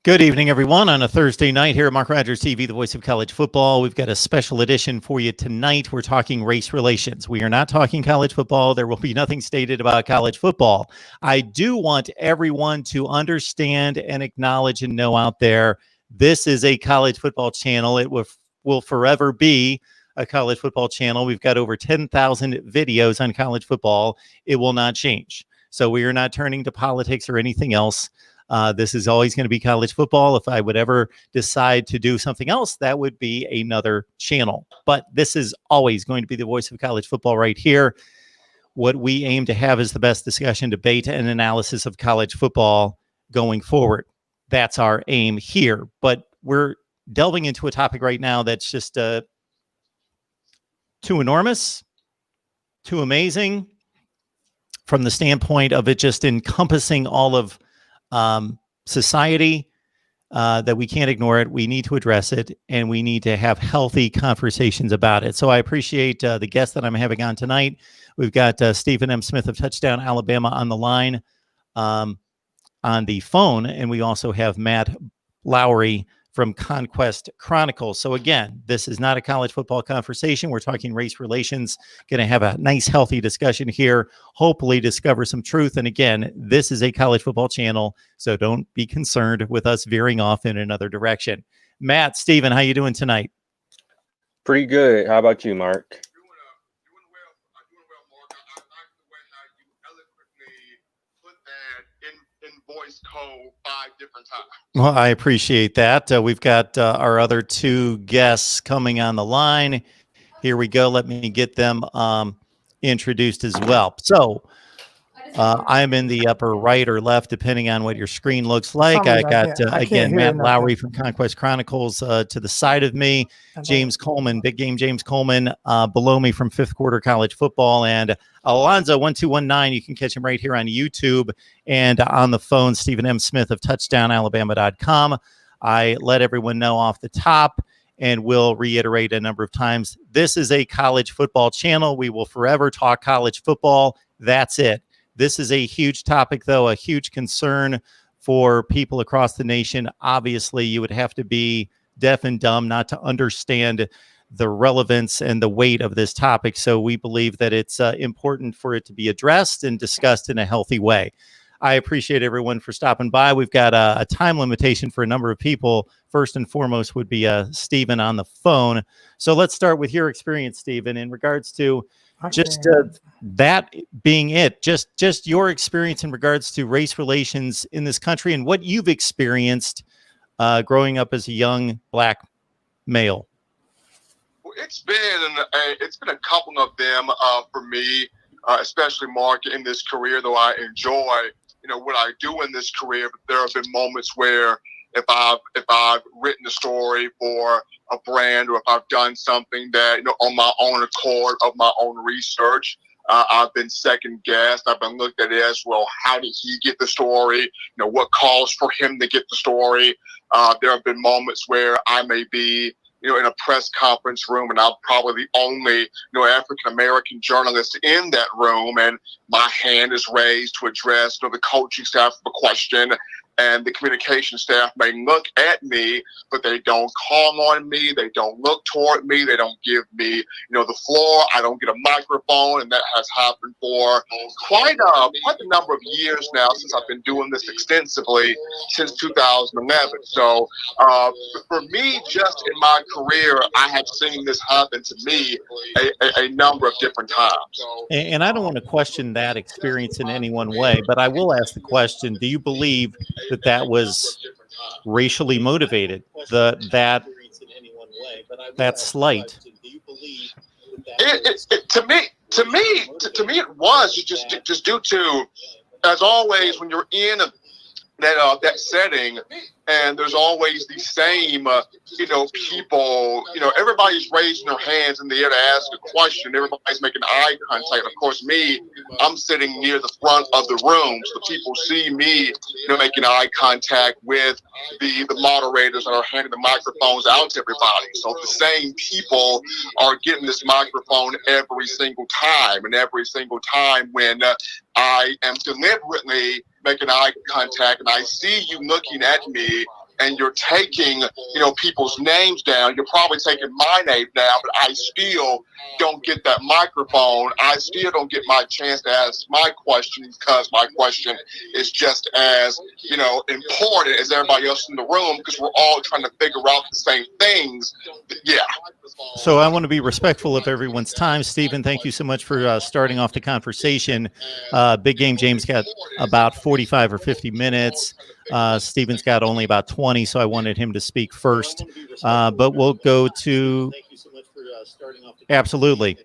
Good evening, everyone. On a Thursday night here at Mark Rogers TV, the voice of college football, we've got a special edition for you tonight. We're talking race relations. We are not talking college football. There will be nothing stated about college football. I do want everyone to understand and acknowledge and know out there, this is a college football channel. It will forever be a college football channel. We've got over 10,000 videos on college football. It will not change. So we are not turning to politics or anything else. This is always going to be college football. If I would ever decide to do something else, that would be another channel. But this is always going to be the voice of college football right here. What we aim to have is the best discussion, debate, and analysis of college football going forward. That's our aim here. But we're delving into a topic right now that's just too enormous, too amazing from the standpoint of it just encompassing all of society, that we can't ignore it. We need to address it, and we need to have healthy conversations about it. So I appreciate the guest that I'm having on tonight. We've got Stephen M. Smith of Touchdown Alabama on the line, on the phone, and we also have Matt Lowry from Conquest Chronicles. So again, this is not a college football conversation. We're talking race relations. Going to have a nice, healthy discussion here. Hopefully discover some truth. And again, this is a college football channel, so don't be concerned with us veering off in another direction. Matt, Steven, how you doing tonight? Pretty good. How about you, Mark? Doing well, Mark. I like the way how you eloquently put that in voice code 5 different times. Well, I appreciate that. We've got our other two guests coming on the line. Here we go. Let me get them introduced as well. So I'm in the upper right or left, depending on what your screen looks like. I got, again, Matt Lowry from Conquest Chronicles to the side of me, James Coleman, Big Game James Coleman, below me from Fifth Quarter College Football, and Alonzo1219. You can catch him right here on YouTube, and on the phone, Stephen M. Smith of TouchdownAlabama.com. I let everyone know off the top, and will reiterate a number of times, this is a college football channel. We will forever talk college football. That's it. This is a huge topic, though, a huge concern for people across the nation. Obviously, you would have to be deaf and dumb not to understand the relevance and the weight of this topic. So we believe that it's important for it to be addressed and discussed in a healthy way. I appreciate everyone for stopping by. We've got a time limitation for a number of people. First and foremost would be Stephen on the phone. So let's start with your experience, Stephen, in regards to just that being it, just your experience in regards to race relations in this country and what you've experienced growing up as a young black male. Well, it's been a couple of them for me, especially Mark in this career. Though I enjoy what I do in this career, but there have been moments where if I've written a story for a brand, or if I've done something that on my own accord of my own research, I've been second guessed. I've been looked at as, well, how did he get the story? What caused for him to get the story? There have been moments where I may be in a press conference room, and I'm probably the only African American journalist in that room, and my hand is raised to address the coaching staff of a question. And the communication staff may look at me, but they don't call on me. They don't look toward me. They don't give me, the floor. I don't get a microphone, and that has happened for quite a number of years now, since I've been doing this extensively since 2011. So for me, just in my career, I have seen this happen to me a number of different times. And I don't want to question that experience in any one way, but I will ask the question: do you believe that was racially motivated? That slight. To me, it was just due to, as always, when you're in that setting, and there's always the same, people, everybody's raising their hands in the air to ask a question. Everybody's making eye contact. Of course, I'm sitting near the front of the room, so people see me, making eye contact with the moderators that are handing the microphones out to everybody. So the same people are getting this microphone every single time, and every single time when I am deliberately making eye contact and I see you looking at me and you're taking, people's names down. You're probably taking my name down, but I still don't get that microphone. I still don't get my chance to ask my question, because my question is just as, important as everybody else in the room, because we're all trying to figure out the same things. Yeah. So I want to be respectful of everyone's time. Stephen, thank you so much for starting off the conversation. Big Game James got about 45 or 50 minutes. Stephen's got only about 20, so I wanted him to speak first. But we'll go to... Thank you so much for starting off the... Absolutely.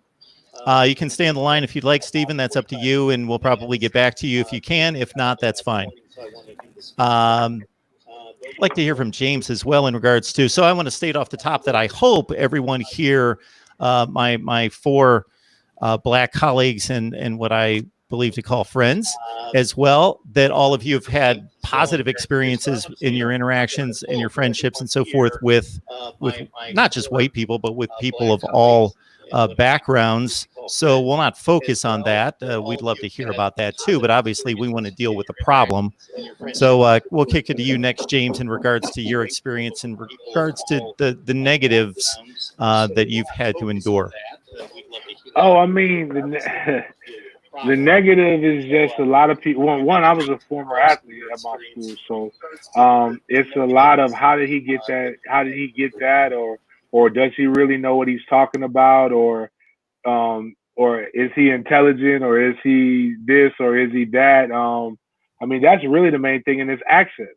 You can stay on the line if you'd like, Stephen. That's up to you, and we'll probably get back to you if you can. If not, that's fine. I'd like to hear from James as well in regards to, so I want to state off the top that I hope everyone here, my four Black colleagues and what I believe to call friends as well, that all of you have had positive experiences in your interactions and your friendships and so forth with not just white people, but with people of all backgrounds. So we'll not focus on that. We'd love to hear about that too, but obviously we want to deal with the problem. So we'll kick it to you next, James, in regards to your experience, in regards to the negatives that you've had to endure. Oh, I mean, the negative is just a lot of people. One, I was a former athlete at my school, so it's a lot of how did he get that? How did he get that? Or does he really know what he's talking about? Or is he intelligent? Or is he this? Or is he that? I mean, that's really the main thing, and it's access.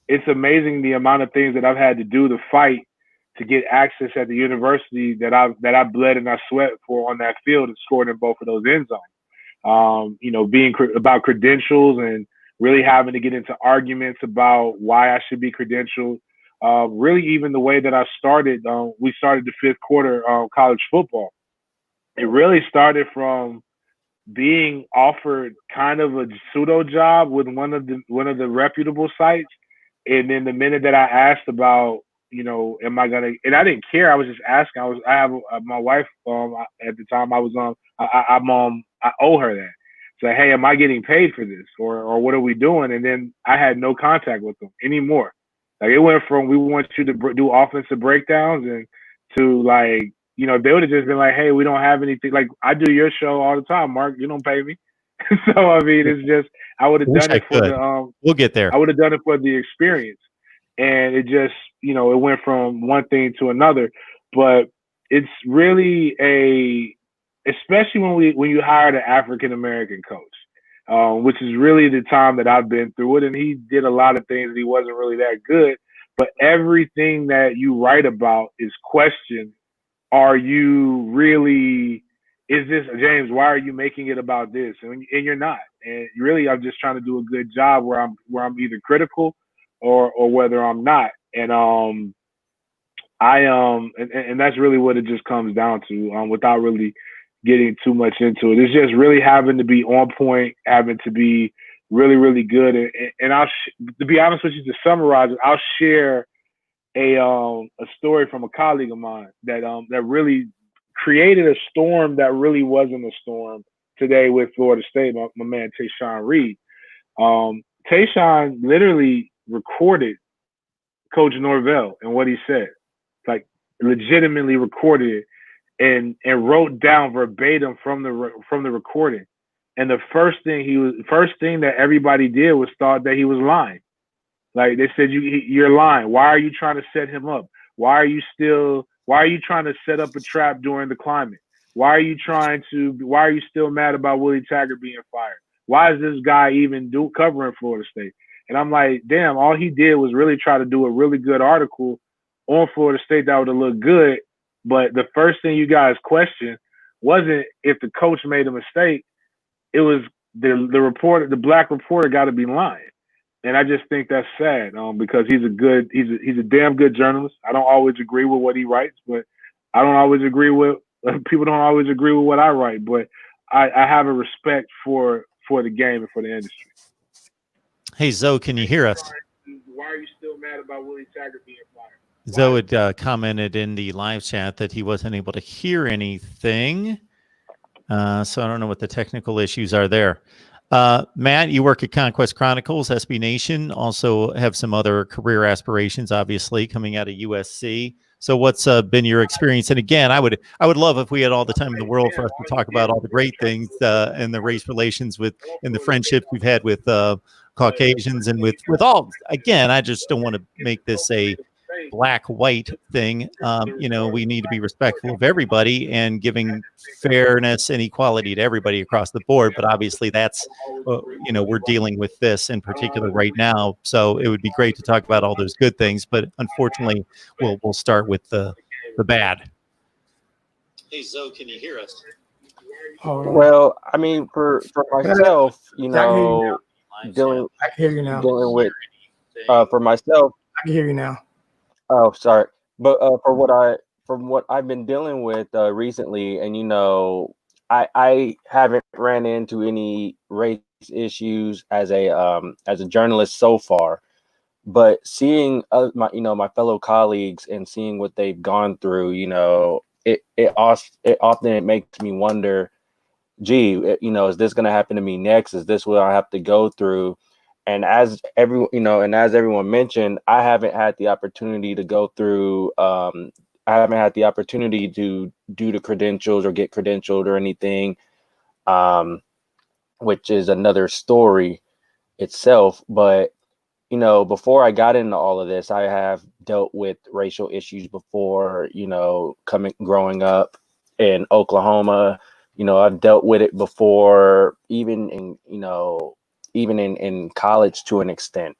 It's amazing the amount of things that I've had to do to fight to get access at the university that I bled and I sweat for on that field and scored in both of those end zones. Being about credentials and really having to get into arguments about why I should be credentialed. Really, even the way that I started, we started the fifth quarter college football. It really started from being offered kind of a pseudo job with one of the reputable sites, and then the minute that I asked about, am I gonna? And I didn't care. I was just asking. I have my wife at the time. I owe her that. So hey, am I getting paid for this, or what are we doing? And then I had no contact with them anymore. Like it went from we want you to do offensive breakdowns and to like, they would have just been like, hey, we don't have anything. Like I do your show all the time, Mark. You don't pay me. So I mean, it's just I would have done it for the we'll get there. I would have done it for the experience, and it just it went from one thing to another. But it's really especially when you hired an African American coach, which is really the time that I've been through it. And he did a lot of things that he wasn't really that good. But everything that you write about is questioned. Are you really? Is this James? Why are you making it about this? And you're not. And really, I'm just trying to do a good job where I'm either critical or whether I'm not. And and that's really what it just comes down to. Without really getting too much into it, it's just really having to be on point, having to be really, really good. And to be honest with you, to summarize it, I'll share a story from a colleague of mine that really created a storm that really wasn't a storm today with Florida State. My man Tayshawn Reed. Tayshawn literally recorded Coach Norvell and what he said, like legitimately recorded it and wrote down verbatim from the recording. And the first thing that everybody did was thought that he was lying. Like they said, you're lying. Why are you trying to set him up? Why are you trying to set up a trap during the climate? Why are you still mad about Willie Taggart being fired? Why is this guy even covering Florida State? And I'm like, damn, all he did was really try to do a really good article on Florida State that would have looked good. But the first thing you guys questioned wasn't if the coach made a mistake. It was the black reporter got to be lying. And I just think that's sad because he's a damn good journalist. I don't always agree with what he writes, but people don't always agree with what I write. But I have a respect for the game and for the industry. Hey, Zoe, can you hear us? Why are you still mad about Willie Taggart being fired? Zoe had commented in the live chat that he wasn't able to hear anything. So I don't know what the technical issues are there. Matt, you work at Conquest Chronicles, SB Nation, also have some other career aspirations, obviously, coming out of USC. So what's been your experience? And again, I would love if we had all the time in the world for us to talk about all the great things and the race relations and the friendships we've had with Caucasians and with all. Again, I just don't want to make this a black-white thing. We need to be respectful of everybody and giving fairness and equality to everybody across the board. But obviously that's, we're dealing with this in particular right now. So it would be great to talk about all those good things. But unfortunately, we'll start with the bad. Hey, Zoe, can you hear us? Well, I mean, for myself, dealing I can hear you now. with for myself, I can hear you now. Oh, sorry. But from what I've been dealing with recently, and I haven't ran into any race issues as a journalist so far, but seeing my fellow colleagues and seeing what they've gone through, it often makes me wonder, gee, is this going to happen to me next? Is this what I have to go through? And as everyone mentioned, I haven't had the opportunity to go through. I haven't had the opportunity to do the credentials or get credentialed or anything, which is another story itself. But before I got into all of this, I have dealt with racial issues before. Growing up in Oklahoma, I've dealt with it before, even in college to an extent.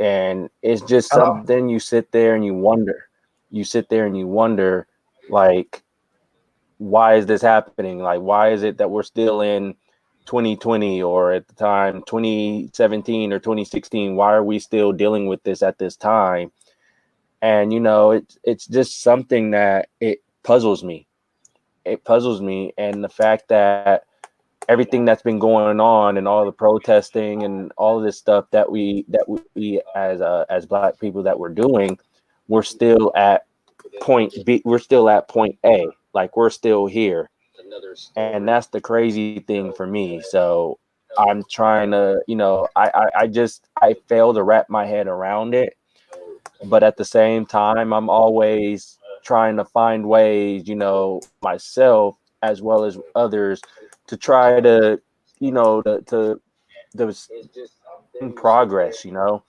And it's just something you sit there and you wonder, like, why is this happening? Like, why is it that we're still in 2020 or at the time 2017 or 2016? Why are we still dealing with this at this time? And, it's just something that it puzzles me. And the fact that everything that's been going on and all the protesting and all of this stuff that we as Black people that we're doing, we're still at point B. We're still at point A. Like, we're still here. And that's the crazy thing for me. So I'm trying to, I fail to wrap my head around it. But at the same time, I'm always trying to find ways, myself as well as others, to try to, to in progress, and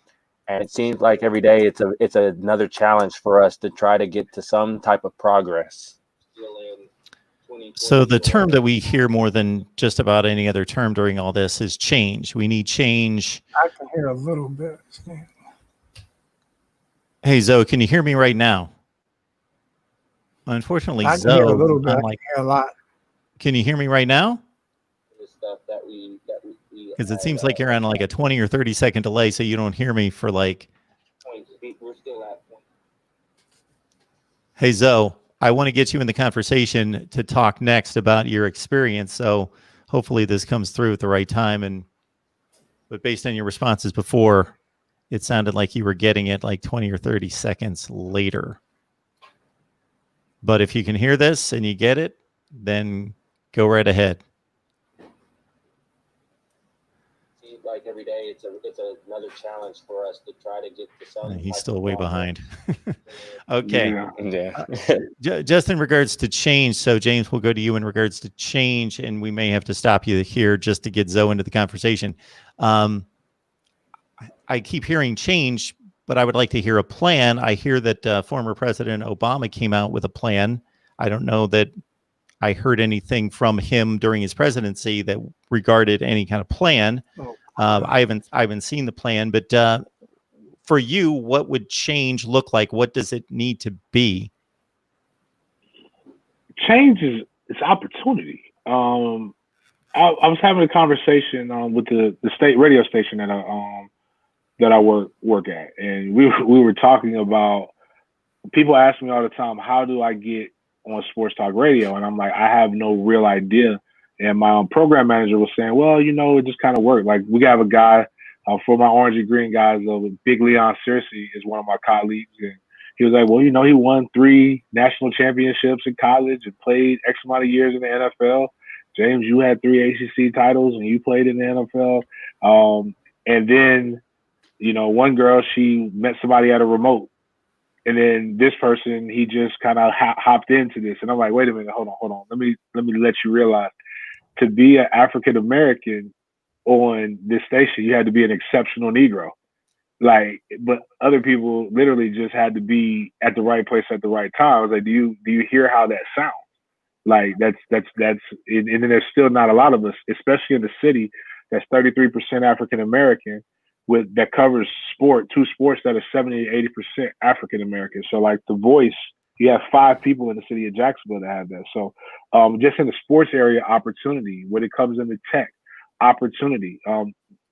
it seems like every day it's another challenge for us to try to get to some type of progress. So the term that we hear more than just about any other term during all this is change. We need change. I can hear a little bit. Hey, Zoe, can you hear me right now? Unfortunately, I can Zoe, hear a little bit. I can like, hear a lot. can you hear me right now? Stuff that we Because it seems like you're on like a 20 or 30 second delay, so you don't hear me for like. We're still at point. Hey, Zoe, I want to get you in the conversation to talk next about your experience. So hopefully this comes through at the right time. But based on your responses before, it sounded like you were getting it like 20 or 30 seconds later. But if you can hear this and you get it, then go right ahead. Seems like every day it's another challenge for us to try to get to some. He's still way behind. Okay. Yeah. Just in regards to change, so James, we'll go to you in regards to change, and we may have to stop you here just to get Zoe into the conversation. I keep hearing change, but I would like to hear a plan. I hear that former President Obama came out with a plan. I don't know that I heard anything from him during his presidency that regarded any kind of plan. I haven't seen the plan, but for you, what would change look like? What does it need to be? Change is opportunity. I was having a conversation with the state radio station that I work at, and we were talking about, people ask me all the time, how do I get on sports talk radio? And I'm like, I have no real idea. And my program manager was saying, well, it just kind of worked. Like, we have a guy for my Orange and Green guys, Big Leon Searcy is one of my colleagues, and he was like, well, he won 3 national championships in college and played X amount of years in the NFL. James, you had 3 ACC titles and you played in the NFL. And then, you know, one girl, she met somebody at a remote. And then this person, he just kind of hopped into this. And I'm like, wait a minute, hold on. Let me let you realize, to be an African-American on this station, you had to be an exceptional Negro. Like, but other people literally just had to be at the right place at the right time. I was like, do you hear how that sounds? Like and then there's still not a lot of us, especially in the city that's 33% African-American, that covers two sports that are 70 to 80% African-American. So like The Voice, you have 5 people in the city of Jacksonville that have that. So just in the sports area, opportunity. When it comes into tech, opportunity.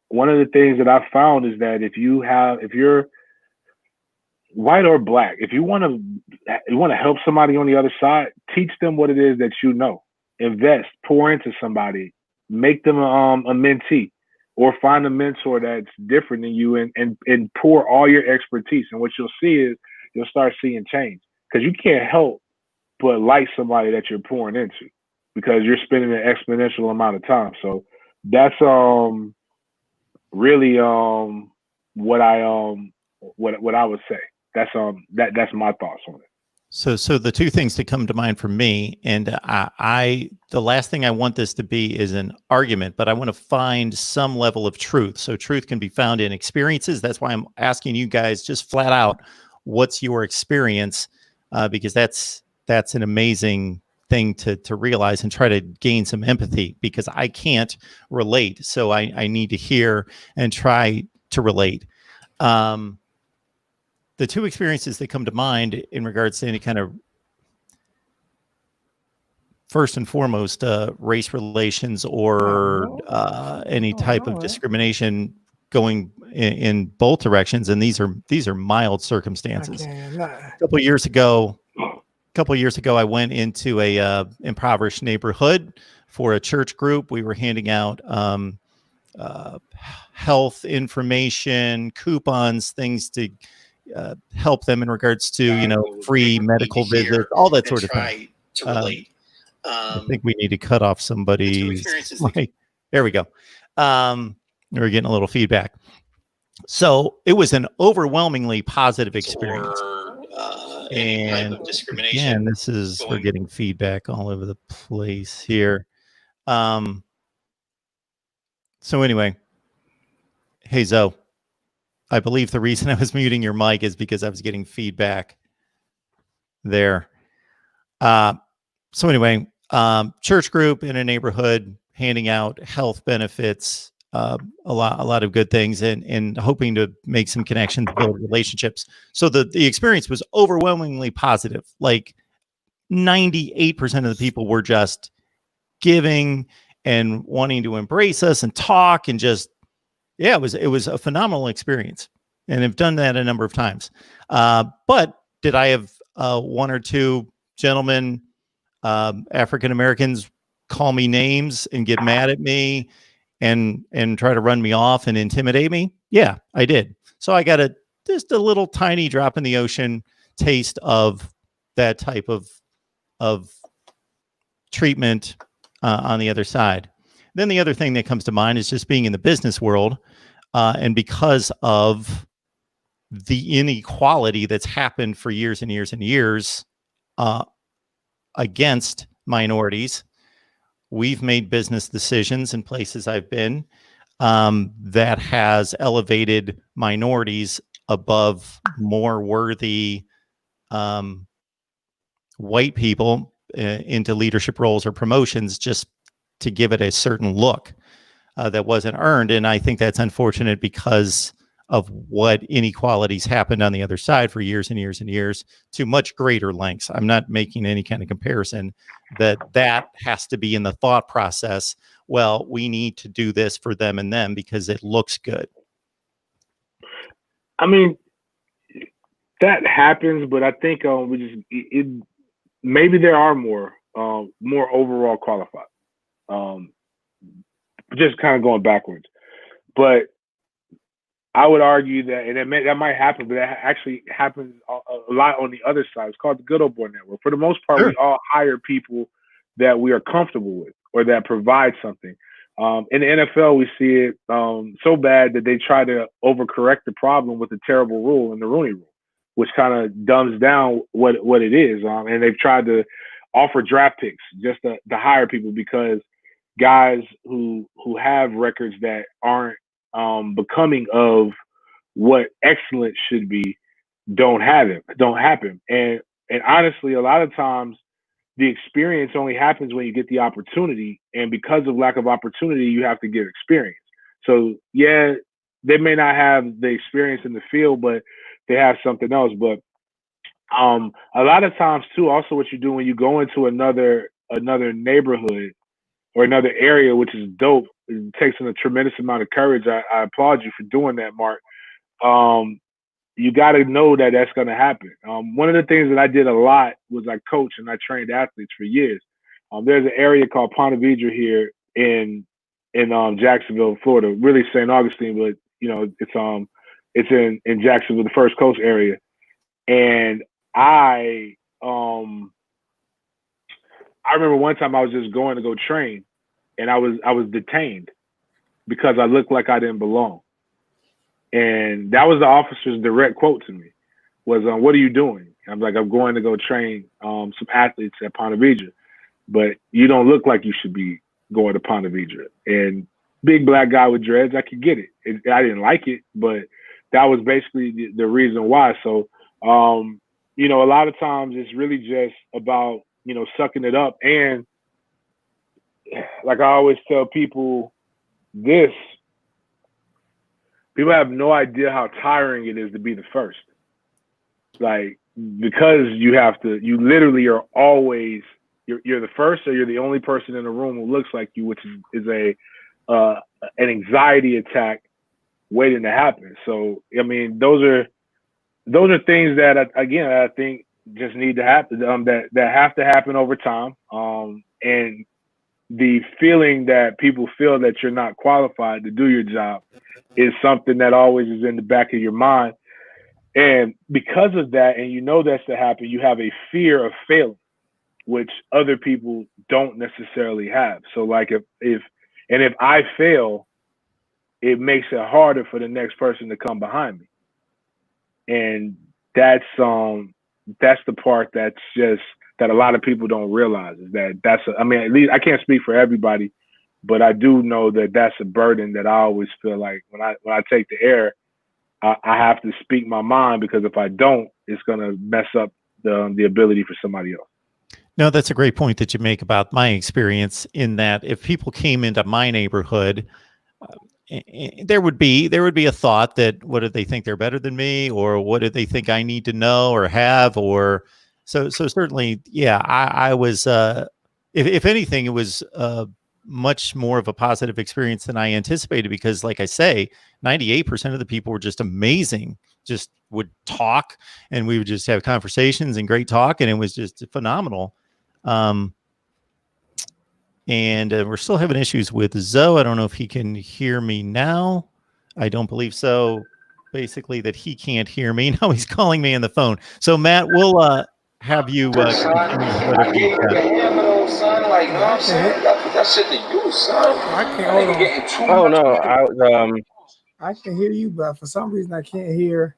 One of the things that I found is that if you're white or black, if you want to help somebody on the other side, teach them what it is that you know. Invest, pour into somebody, make them a mentee, or find a mentor that's different than you, and pour all your expertise. And what you'll see is you'll start seeing change, because you can't help but like somebody that you're pouring into, because you're spending an exponential amount of time. So that's really what I would say. That's my thoughts on it. So the two things that come to mind for me, and the last thing I want this to be is an argument, but I want to find some level of truth. So truth can be found in experiences. That's why I'm asking you guys just flat out, what's your experience? Because that's an amazing thing to realize and try to gain some empathy, because I can't relate. So I need to hear and try to relate. The two experiences that come to mind in regards to any kind of, first and foremost, race relations or any type of discrimination going in both directions, and these are mild circumstances. A couple of years ago, I went into a impoverished neighborhood for a church group. We were handing out health information, coupons, things to help them in regards to free medical visits, all that sort of thing. I think we need to cut off somebody's mic. There we go. We're getting a little feedback. So it was an overwhelmingly positive experience. And again, we're getting feedback all over the place here. So anyway, hey Zoe, I believe the reason I was muting your mic is because I was getting feedback there. So anyway, church group in a neighborhood, handing out health benefits, a lot of good things, and hoping to make some connections, build relationships. So the experience was overwhelmingly positive. Like 98% of the people were just giving and wanting to embrace us and talk, and just, yeah, it was a phenomenal experience. And I've done that a number of times. But did I have one or two gentlemen, African Americans, call me names and get mad at me and try to run me off and intimidate me? Yeah, I did. So I got just a little tiny drop in the ocean taste of that type of treatment on the other side. Then the other thing that comes to mind is just being in the business world, and because of the inequality that's happened for years and years and years against minorities, we've made business decisions in places I've been that has elevated minorities above more worthy white people into leadership roles or promotions, just to give it a certain look that wasn't earned. And I think that's unfortunate because of what inequalities happened on the other side for years and years and years, to much greater lengths. I'm not making any kind of comparison. That has to be in the thought process. Well, we need to do this for them and them because it looks good. I mean, that happens, but I think maybe there are more overall qualified. Just kind of going backwards, but I would argue that, and that might happen, but that actually happens a lot on the other side. It's called the Good Old Boy Network. For the most part, We all hire people that we are comfortable with. or that provide something. In the NFL, we see it so bad that they try to overcorrect the problem with the terrible rule and the Rooney Rule, which kind of dumbs down what it is. And they've tried to offer draft picks just to hire people because guys who have records that aren't becoming of what excellence should be don't happen. And honestly, a lot of times the experience only happens when you get the opportunity, and because of lack of opportunity, you have to get experience. So yeah, they may not have the experience in the field, but they have something else. But a lot of times too, also what you do when you go into another neighborhood or another area, which is dope, it takes a tremendous amount of courage. I applaud you for doing that, Mark. You got to know that that's going to happen. One of the things that I did a lot was I coached and I trained athletes for years. There's an area called Ponte Vedra here in Jacksonville, Florida, really St. Augustine, but you know it's in Jacksonville, the First Coast area. And I remember one time I was just going to go train, and I was detained because I looked like I didn't belong. And that was the officer's direct quote to me was, what are you doing? I'm like, I'm going to go train some athletes at Ponte Vedra, but you don't look like you should be going to Ponte Vedra. And big black guy with dreads, I could get it. I didn't like it, but that was basically the reason why. So, you know, a lot of times it's really just about, you know, sucking it up. And like I always tell people this, people have no idea how tiring it is to be the first. Like, because you literally are always, you're the first, or you're the only person in the room who looks like you, which is an anxiety attack waiting to happen. So, I mean, those are things that, again, I think just need to happen, that have to happen over time. And the feeling that people feel that you're not qualified to do your job is something that always is in the back of your mind. And because of that, and you know that's to happen, you have a fear of failing, which other people don't necessarily have. So like if I fail, it makes it harder for the next person to come behind me. And that's the part that's just that a lot of people don't realize is I mean, at least I can't speak for everybody, but I do know that that's a burden that I always feel like when I take the air, I have to speak my mind, because if I don't, it's going to mess up the ability for somebody else. No, that's a great point that you make about my experience, in that if people came into my neighborhood, there would be a thought that, what do they think they're better than me, or what do they think I need to know or have, or so certainly, yeah, I was, if anything, it was much more of a positive experience than I anticipated, because like I say, 98% of the people were just amazing, just would talk, and we would just have conversations and great talk, and it was just phenomenal. And we're still having issues with Zoe. I don't know if he can hear me now. I don't believe so. Basically that he can't hear me. Now he's calling me on the phone. So Matt, we'll have you I gave you the hammer though, son. Like, you know what I'm saying? You put that shit to use, son. I can't hold on. Oh no, I can hear you, but for some reason I can't hear.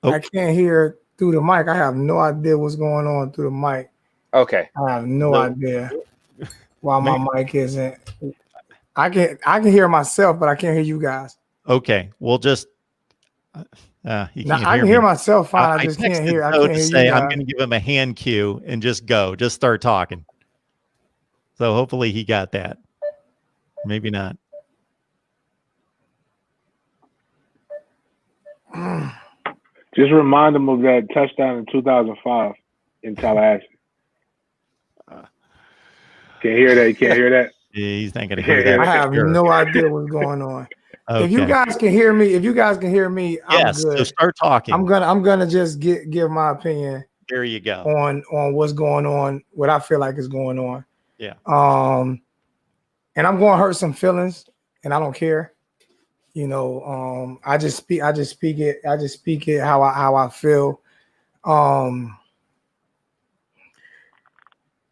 Oh. I can't hear through the mic. I have no idea what's going on through the mic. okay. I have no idea why my mic isn't. I can hear myself, but I can't hear you guys. Okay, we'll just. I can hear myself fine. I just can't hear. I can't hear say you. I'm going to give him a hand cue and just start talking. So hopefully he got that. Maybe not. Just remind them of that touchdown in 2005 in Tallahassee. Can't hear that. You can't hear that. Yeah, he's not going to hear that. I have no idea what's going on. Okay. If you guys can hear me, I'm yes, good. so start talking. I'm gonna just give my opinion. There you go. On what's going on, what I feel like is going on. Yeah. And I'm going to hurt some feelings, and I don't care. You know, I just speak it how I feel.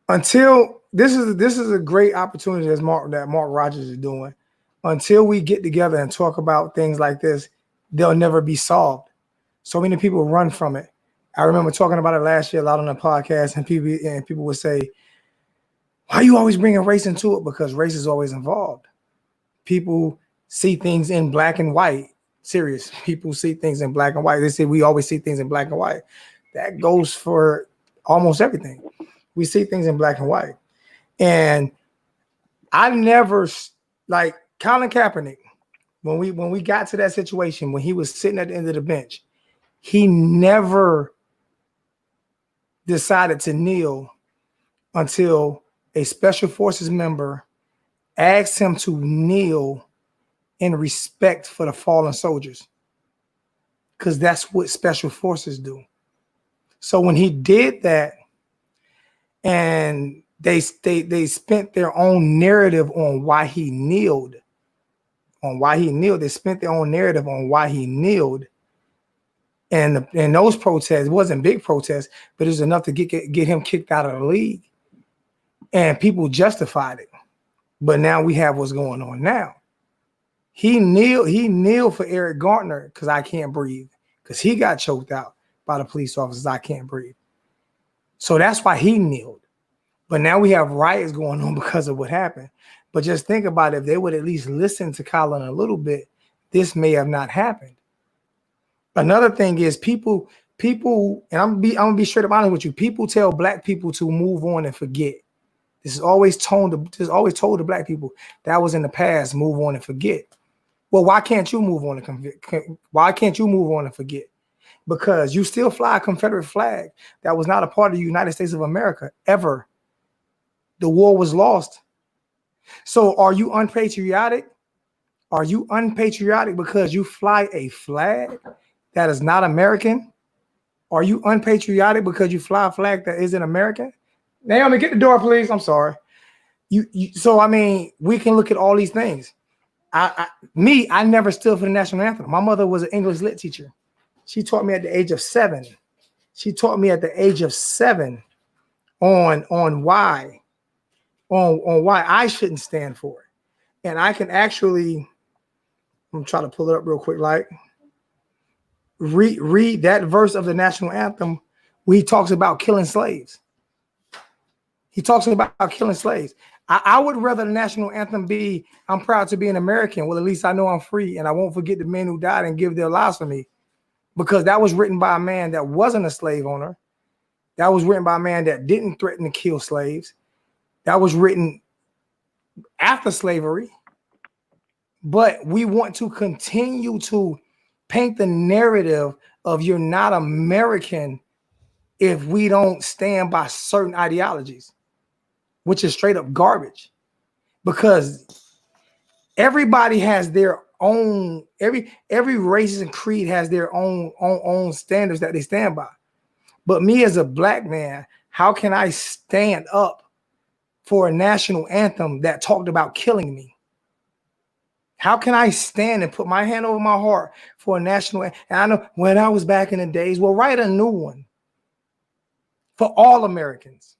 until this is a great opportunity that Mark Rogers is doing. Until we get together and talk about things like this, they'll never be solved. So many people run from it. I remember talking about it last year a lot on the podcast, and people would say, "Why are you always bringing race into it?" Because race is always involved. People see things in black and white. Serious. People see things in black and white. They say we always see things in black and white. That goes for almost everything. We see things in black and white. And I never, like Colin Kaepernick, when we got to that situation, when he was sitting at the end of the bench, he never decided to kneel until a special forces member asked him to kneel in respect for the fallen soldiers, because that's what special forces do. So when he did that, and they spent their own narrative on why he kneeled, they spent their own narrative on why he kneeled. And those protests, it wasn't big protests, but it was enough to get him kicked out of the league. And people justified it. But now we have what's going on now. He kneeled for Eric Garner because I can't breathe, because he got choked out by the police officers. I can't breathe. So that's why he kneeled. But now we have riots going on because of what happened. But just think about it. If they would at least listen to Colin a little bit, this may have not happened. Another thing is people, and I'm gonna be straight up honest with you. People tell black people to move on and forget. This is always told to black people that was in the past. Move on and forget. Well, why can't you move on and why can't you move on and forget? Because you still fly a Confederate flag that was not a part of the United States of America ever. The war was lost. So are you unpatriotic? Are you unpatriotic because you fly a flag that is not American? Are you unpatriotic because you fly a flag that isn't American? Naomi, get the door, please. I'm sorry. So, I mean, we can look at all these things. I never stood for the national anthem. My mother was an English lit teacher. She taught me at the age of 7. She taught me at the age of 7 on why I shouldn't stand for it. And I can actually, I'm trying to pull it up real quick, like read that verse of the national anthem where he talks about killing slaves. He talks about killing slaves. I would rather the national anthem be, I'm proud to be an American. Well, at least I know I'm free and I won't forget the men who died and give their lives for me. Because that was written by a man that wasn't a slave owner. That was written by a man that didn't threaten to kill slaves. That was written after slavery. But we want to continue to paint the narrative of you're not American if we don't stand by certain ideologies, which is straight up garbage. Because everybody has their own, every race and creed has their own standards that they stand by. But me as a black man, how can I stand up for a national anthem that talked about killing me? How can I stand and put my hand over my heart for a national anthem? And I know when I was back in the days, well, write a new one for all Americans,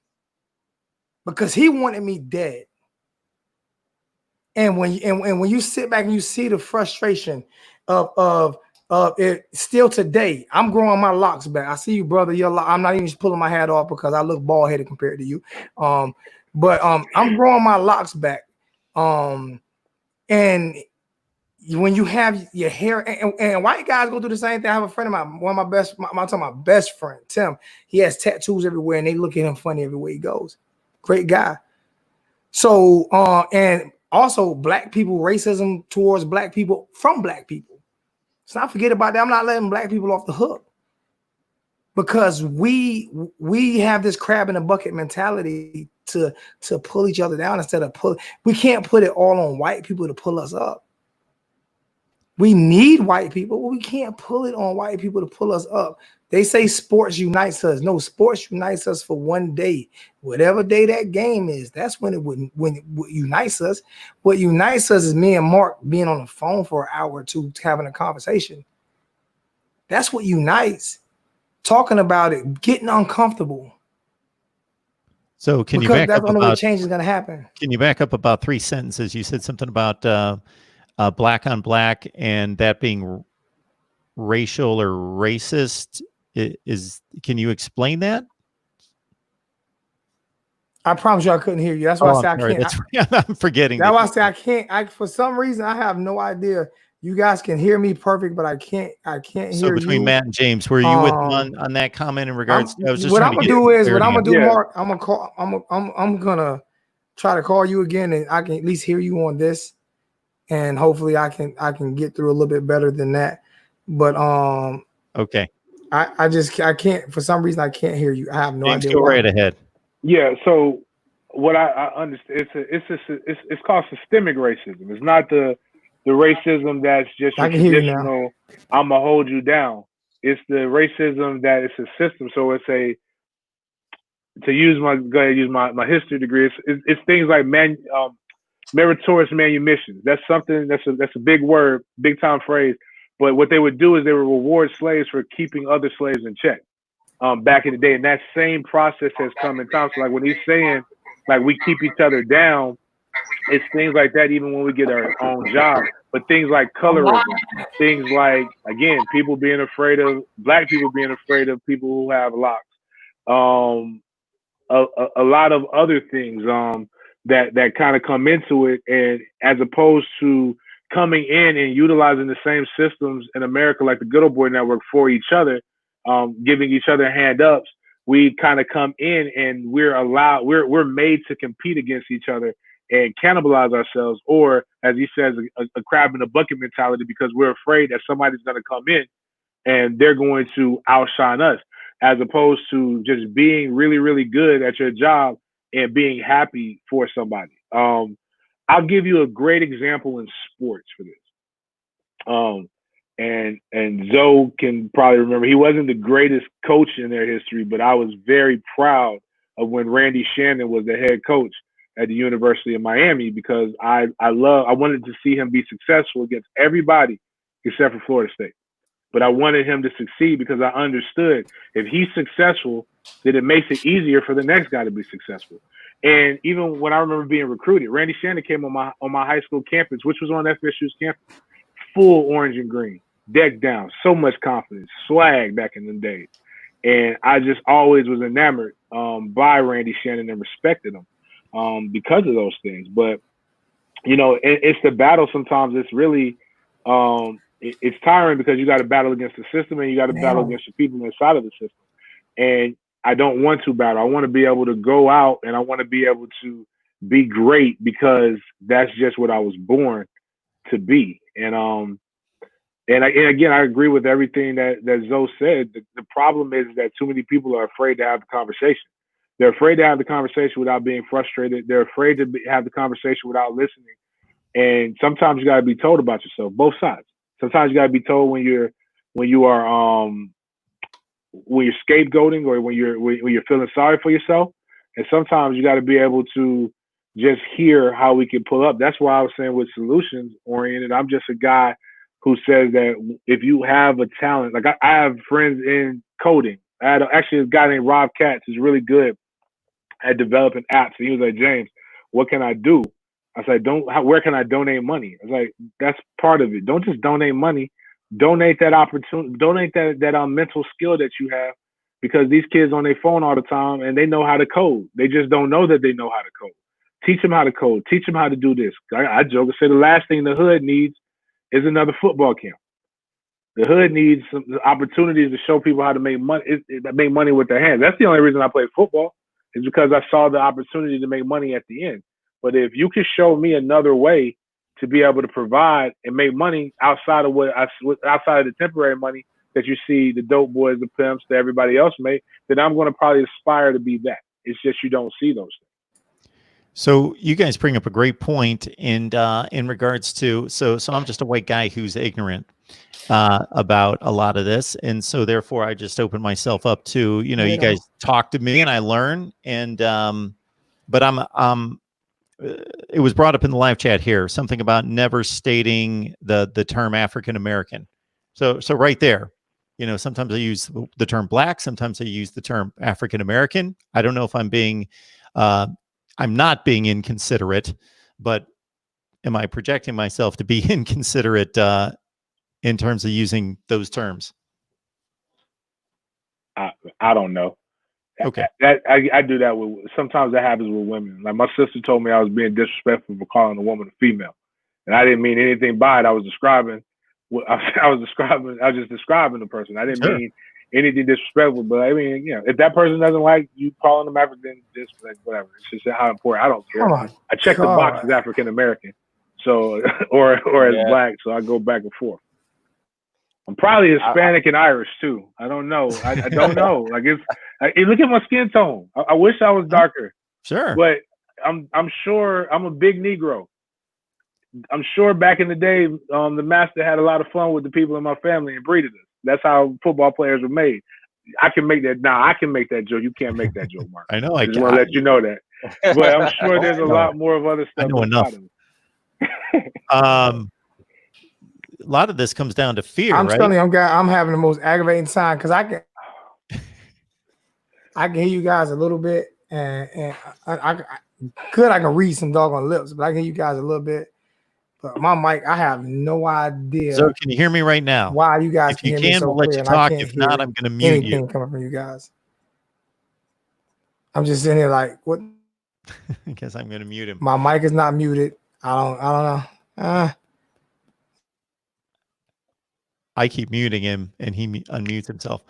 because he wanted me dead. And when you sit back and you see the frustration of it still today, I'm growing my locks back. I see you, brother. I'm not even pulling my hat off because I look bald headed compared to you. But I'm growing my locks back. And when you have your hair, and white guys go through the same thing. I have a friend of mine, I'm talking my best friend, Tim. He has tattoos everywhere, and they look at him funny everywhere he goes. Great guy. So, and also black people, racism towards black people from black people. Let's not forget about that. I'm not letting black people off the hook, because we have this crab in a bucket mentality to pull each other down instead of we can't put it all on white people to pull us up. We need white people, but we can't pull it on white people to pull us up. They say sports unites us. No, sports unites us for one day. Whatever day that game is, that's when it unites us. What unites us is me and Mark being on the phone for an hour or two having a conversation. That's what unites. Talking about it, getting uncomfortable. So can you because back that's up the only way about change is going to happen. can you back up about 3 sentences? You said something about black on black and that being racial or racist. Can you explain that? I promise you I couldn't hear you. That's why I Oh, said I'm sorry. I can't. I'm forgetting. That's why I say I can't. For some reason, I have no idea. You guys can hear me perfect, but I can't So hear between you. Matt and James, were you with him on that comment in regards to? I was just What trying I'm to gonna get do is what clarity I'm gonna on do, Yeah. Mark. I'm gonna try to call you again, and I can at least hear you on this, and hopefully I can get through a little bit better than that. But Okay, I can't, for some reason I can't hear you. I have no James, idea go why. right ahead. Yeah. So what I understand, it's called systemic racism. It's not the racism that's just your I can hear you now. traditional. I'm gonna hold you down. It's the racism that it's a system. So it's a to use my history degree. It's things like meritorious manumissions. That's something that's a big word, big time phrase. But what they would do is they would reward slaves for keeping other slaves in check. Back in the day, and that same process has come in time. So like when he's saying like we keep each other down, it's things like that even when we get our own job. But things like colorism, things like again, people being afraid of black people being afraid of people who have locks. A lot of other things that kind of come into it, and as opposed to coming in and utilizing the same systems in America like the Good Old Boy Network for each other, giving each other hand ups, we kind of come in and we're made to compete against each other and cannibalize ourselves, or as he says, a crab in a bucket mentality, because we're afraid that somebody's going to come in and they're going to outshine us, as opposed to just being really, really good at your job and being happy for somebody. I'll give you a great example in sports for this. And Zoe can probably remember, he wasn't the greatest coach in their history, but I was very proud of when Randy Shannon was the head coach at the University of Miami, because I wanted to see him be successful against everybody except for Florida State. But I wanted him to succeed because I understood if he's successful, then it makes it easier for the next guy to be successful. And even when I remember being recruited, Randy Shannon came on my high school campus, which was on FSU's campus, full orange and green, decked down, so much confidence, swag back in the days. And I just always was enamored by Randy Shannon and respected him because of those things. But, you know, it's the battle sometimes. It's really it's tiring because you got to battle against the system and you got to battle against the people inside of the system. And I don't want to battle. I want to be able to go out and I want to be able to be great because that's just what I was born to be. And again, I agree with everything that Zoe said. The problem is that too many people are afraid to have the conversation. They're afraid to have the conversation without being frustrated. They're afraid to have the conversation without listening. And sometimes you got to be told about yourself, both sides. Sometimes you got to be told when you're scapegoating or when you're feeling sorry for yourself. And sometimes you got to be able to just hear how we can pull up. That's why I was saying with solutions oriented, I'm just a guy who says that if you have a talent, like I have friends in coding. I had actually a guy named Rob Katz who's really good at developing apps. And he was like, James, what can I do? I said, where can I donate money? I was like, that's part of it. Don't just donate money. Donate that opportunity. Donate that mental skill that you have, because these kids on their phone all the time and they know how to code. They just don't know that they know how to code. Teach them how to code. Teach them how to do this. I joke and say the last thing the hood needs is another football camp. The hood needs some opportunities to show people how to make money. Make money with their hands. That's the only reason I play football, is because I saw the opportunity to make money at the end. But if you can show me another way to be able to provide and make money outside of outside of the temporary money that you see the dope boys, the pimps, that everybody else make, then I'm going to probably aspire to be that. It's just you don't see those things. So you guys bring up a great point in regards to so I'm just a white guy who's ignorant about a lot of this, and so therefore I just open myself up to you guys talk to me and I learn, and but I'm it was brought up in the live chat here, something about never stating the term African American. So right there, sometimes I use the term black, sometimes I use the term African American. I don't know if I'm being I'm not being inconsiderate, but am I projecting myself to be inconsiderate in terms of using those terms? I don't know. Okay. I do that with, sometimes that happens with women. Like my sister told me I was being disrespectful for calling a woman a female, and I didn't mean anything by it. I was describing what I was just describing the person. I didn't mean anything disrespectful, but I mean, if that person doesn't like you calling them African, just like whatever. It's just how important. I don't care. I check the box as African American, so or as black, so I go back and forth. I'm probably Hispanic and Irish too. I don't know. I don't know. Like look at my skin tone. I wish I was darker. Sure. But I'm sure I'm a big Negro. I'm sure back in the day, the master had a lot of fun with the people in my family and breeded us. That's how football players were made. I can make that. I can make that joke. You can't make that joke, Mark. I know. I just want to let you know that. But I'm sure there's a lot more of other stuff. I know enough. A lot of this comes down to fear. I'm right? telling you, I'm having the most aggravating time because I can hear you guys a little bit, and I can read some doggone lips, but I can hear you guys a little bit. But my mic, I have no idea. So can you hear me right now? Why you guys? If you can, we'll let you talk. If not, I'm going to mute you. Coming from you guys. I'm just sitting here like, what? I guess I'm going to mute him. My mic is not muted. I don't know. I keep muting him and he unmutes himself.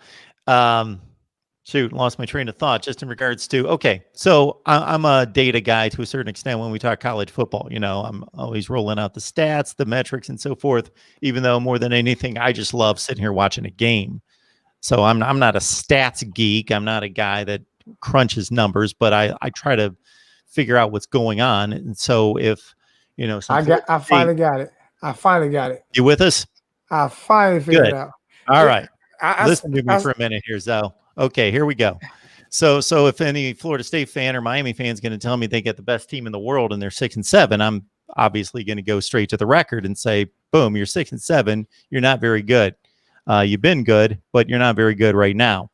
Shoot, lost my train of thought just in regards to, okay, so I'm a data guy to a certain extent when we talk college football. I'm always rolling out the stats, the metrics, and so forth, even though more than anything, I just love sitting here watching a game. So I'm not a stats geek. I'm not a guy that crunches numbers, but I try to figure out what's going on. And so if, I finally got it. You with us? I finally figured it out. All right. Listen to me for a minute here, Zoe. Okay, here we go. So if any Florida State fan or Miami fan is going to tell me they get the best team in the world and they're 6-7, I'm obviously going to go straight to the record and say, boom, you're 6-7. You're not very good. You've been good, but you're not very good right now.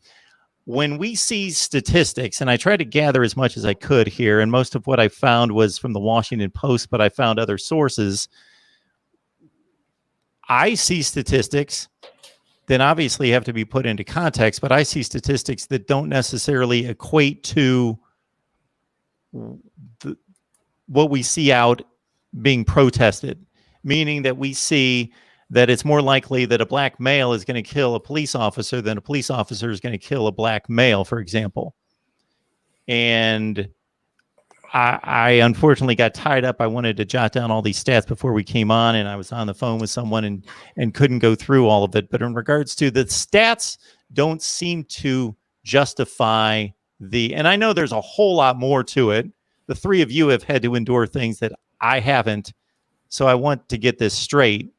When we see statistics, and I tried to gather as much as I could here, and most of what I found was from the Washington Post, but I found other sources. I see statistics that obviously have to be put into context, but I see statistics that don't necessarily equate to what we see out being protested, meaning that we see that it's more likely that a black male is going to kill a police officer than a police officer is going to kill a black male, for example. And I unfortunately got tied up. I wanted to jot down all these stats before we came on, and I was on the phone with someone and couldn't go through all of it. But in regards to the stats, don't seem to justify and I know there's a whole lot more to it. The three of you have had to endure things that I haven't. So I want to get this straight.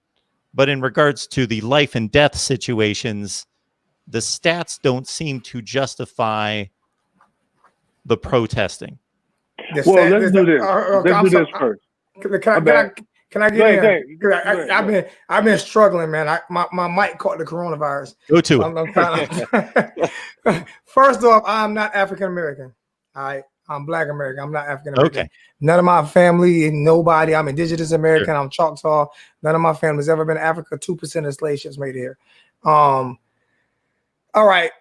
But in regards to the life and death situations, the stats don't seem to justify the protesting. Let's do this. Let's do this first. Can I get in? I've been struggling, man. My mic caught the coronavirus. Go to it. First off, I'm not African American. All right, I'm Black American. I'm not African American. Okay. None of my family, nobody. I'm Indigenous American. Sure. I'm Choctaw. None of my family's ever been to Africa. 2% of slave ships made here. All right.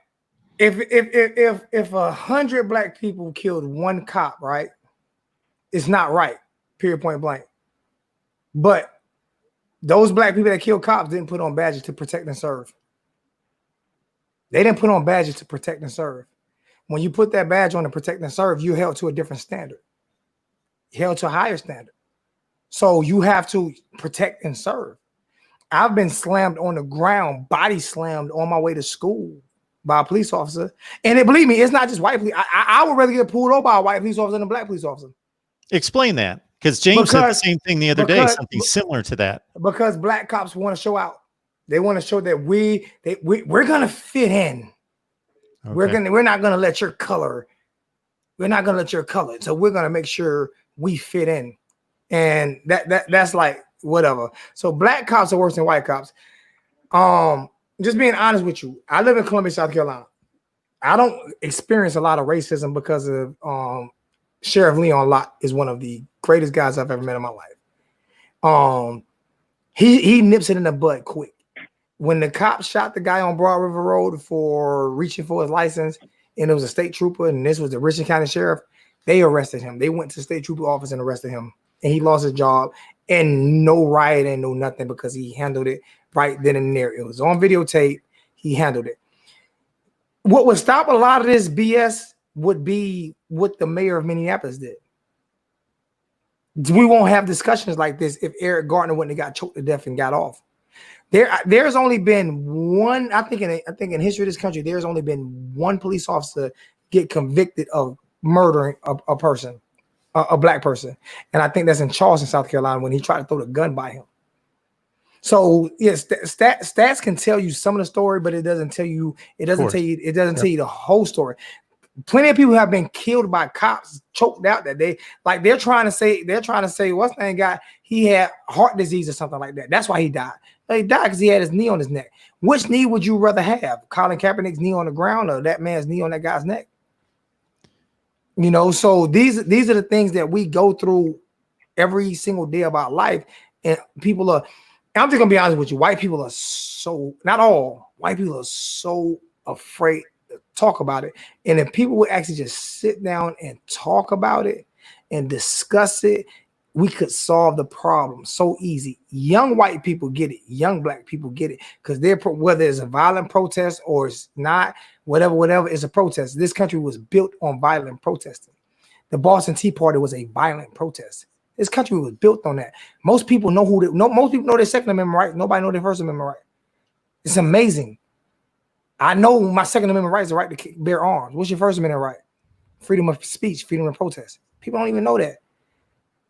If 100 black people killed one cop, right? It's not right. Period. Point blank. But those black people that killed cops didn't put on badges to protect and serve. They didn't put on badges to protect and serve. When you put that badge on to protect and serve, you're held to a different standard. You're held to a higher standard. So you have to protect and serve. I've been slammed on the ground, body slammed on my way to school by a police officer. And believe me, it's not just white police. I would rather get pulled over by a white police officer than a black police officer. Explain that. Because James said the same thing the other day, something similar to that. Because black cops want to show out. They want to show that we're gonna fit in. Okay. We're not gonna let your color. We're not gonna let your color. So we're gonna make sure we fit in. And that's like whatever. So black cops are worse than white cops. Just being honest with you, I live in Columbia, South Carolina. I don't experience a lot of racism because of Sheriff Leon Lott is one of the greatest guys I've ever met in my life. He nips it in the butt quick. When the cop shot the guy on Broad River Road for reaching for his license, and it was a state trooper, and this was the Richland County Sheriff, they arrested him. They went to the state trooper office and arrested him, and he lost his job, and no riot and no nothing because he handled it right then and there. It was on videotape. He handled it. What would stop a lot of this BS would be what the mayor of Minneapolis did. We won't have discussions like this if Eric Garner wouldn't have got choked to death and got off. There's only been one, I think in history of this country, there's only been one police officer get convicted of murdering a person, a black person. And I think that's in Charleston, South Carolina, when he tried to throw the gun by him. So yes, stats can tell you some of the story, but it doesn't tell you tell you the whole story. Plenty of people have been killed by cops, choked out that day. Like they're trying to say what's the name guy? He had heart disease or something like that. That's why he died. He died because he had his knee on his neck. Which knee would you rather have? Colin Kaepernick's knee on the ground or that man's knee on that guy's neck? You know, so these are the things that we go through every single day of our life. And people are, I'm just gonna be honest with you, white people are so, not all, white people are so afraid to talk about it. And if people would actually just sit down and talk about it and discuss it, we could solve the problem so easy. Young white people get it. Young black people get it because whether it's a violent protest or it's not, whatever is a protest. This country was built on violent protesting. The Boston Tea Party was a violent protest. This country was built on that. Most people know most people know their Second Amendment right. Nobody know their First Amendment right. It's amazing. I know my Second Amendment right is the right to bear arms. What's your First Amendment right? Freedom of speech, freedom of protest. People don't even know that.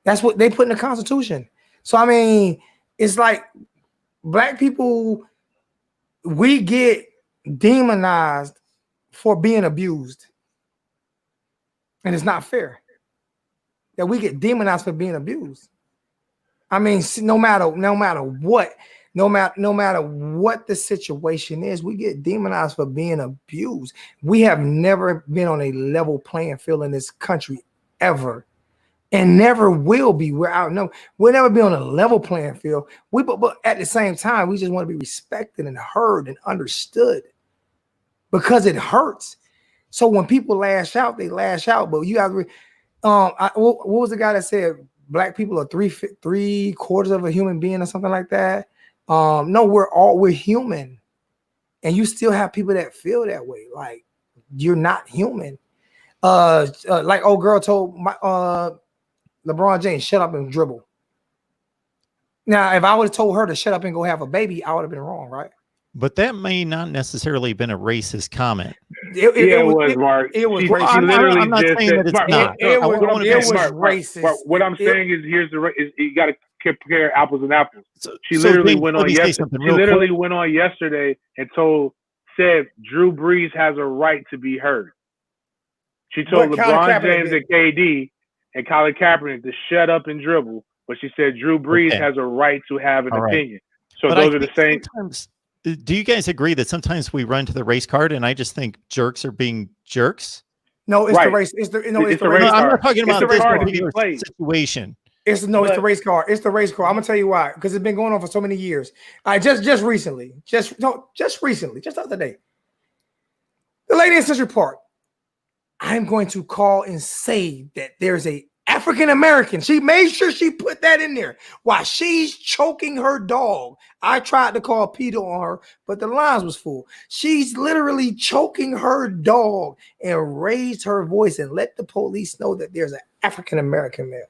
That's what they put in the Constitution. So, I mean, it's like black people, we get demonized for being abused. And it's not fair that we get demonized for being abused. I mean, no matter what the situation is, we get demonized for being abused. We have never been on a level playing field in this country ever. And never will be. We'll never be on a level playing field. But at the same time, we just want to be respected and heard and understood because it hurts. So when people lash out, they lash out. But you guys, what was the guy that said black people are three quarters of a human being or something like that? No, we're human, and you still have people that feel that way. Like you're not human. Like old girl told LeBron James, shut up and dribble. Now, if I would have told her to shut up and go have a baby, I would have been wrong, right? But that may not necessarily been a racist comment. It was, Mark. It was She I'm literally not just saying said, that it's Mark, not. It was Mark, racist. what I'm saying is, you got to compare apples and apples. She So literally James, went let on me say yesterday. something She real literally quick. went on yesterday and said Drew Brees has a right to be heard. She told What Colin LeBron Kaepernick James did. and KD and Colin Kaepernick to shut up and dribble, but she said Drew Brees Okay. has a right to have an All right. opinion. So But those I are the think same. sometimes, do you guys agree that sometimes we run to the race card and I just think jerks are being jerks? No, it's Right. the race. It's the It's race. the No, race I'm card. not talking It's about the this card to be particular played. situation. It's the race car. It's the race car. I'm gonna tell you why. Because it's been going on for so many years. I just recently, just the other day. The lady in Central Park. I'm going to call and say that there's a African American. She made sure she put that in there while she's choking her dog. I tried to call PETA on her, but the lines was full. She's literally choking her dog and raised her voice and let the police know that there's an African American male.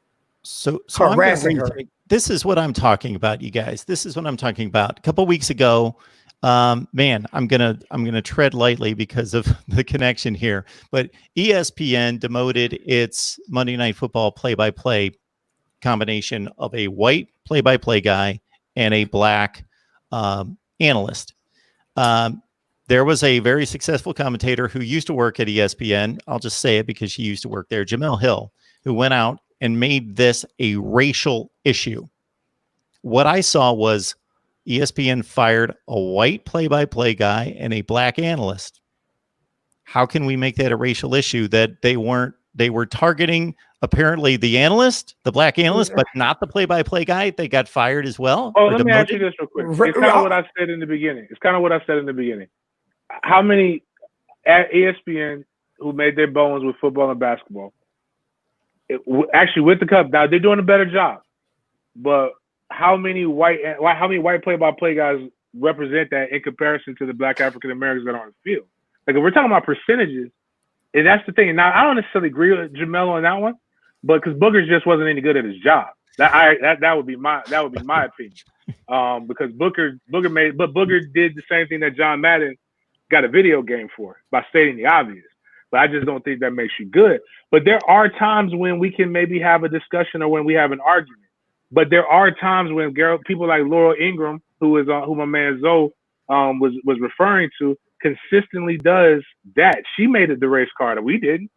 So I'm gonna Harassing her. rethink. This is what I'm talking about, you guys. This is what I'm talking about. A couple weeks ago, man, I'm gonna tread lightly because of the connection here. But ESPN demoted its Monday Night Football play-by-play combination of a white play-by-play guy and a black analyst. There was a very successful commentator who used to work at ESPN. I'll just say it because she used to work there, Jamel Hill, who went out and made this a racial issue. What I saw was ESPN fired a white play-by-play guy and a black analyst. How can we make that a racial issue that they weren't They were targeting apparently the analyst, the black analyst, but not the play-by-play guy. They got fired as well. Oh, or let me ask you demoted. this real quick. It's kind of what I said in the beginning. How many at ESPN who made their bones with football and basketball, actually with the Cup, now they're doing a better job, but how many white play-by-play guys represent that in comparison to the black African Americans that are on the field? Like if we're talking about percentages, and that's the thing. Now I don't necessarily agree with Jamel on that one, but because Booker just wasn't any good at his job. That would be my opinion. Because Booker did the same thing that John Madden got a video game for by stating the obvious. But I just don't think that makes you good. But there are times when we can maybe have a discussion or when we have an argument. But there are times when people like Laurel Ingram, who my man Zoe was referring to, consistently does that. She made it the race card, and we didn't.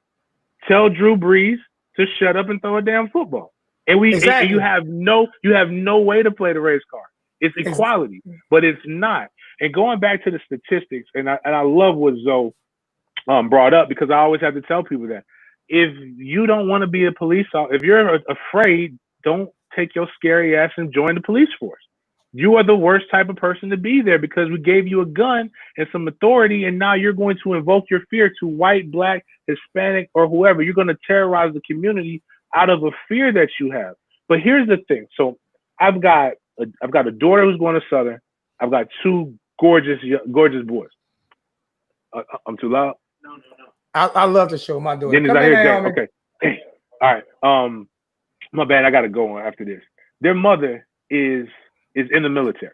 Tell Drew Brees to shut up and throw a damn football. And Exactly. and you have no way to play the race card. It's equality, but it's not. And going back to the statistics, and I love what Zoe brought up, because I always have to tell people that if you don't want to be a police officer, if you're afraid, don't take your scary ass and join the police force. You are the worst type of person to be there, because we gave you a gun and some authority, and now you're going to invoke your fear to white, black, Hispanic, or whoever. You're going to terrorize the community out of a fear that you have. But here's the thing. So I've got a daughter who's going to Southern. I've got two gorgeous boys. I'm too loud? No. I love to show my daughter. Dennis, I hear Jay. Okay. All right. My bad. I got to go on after this. Their mother is in the military.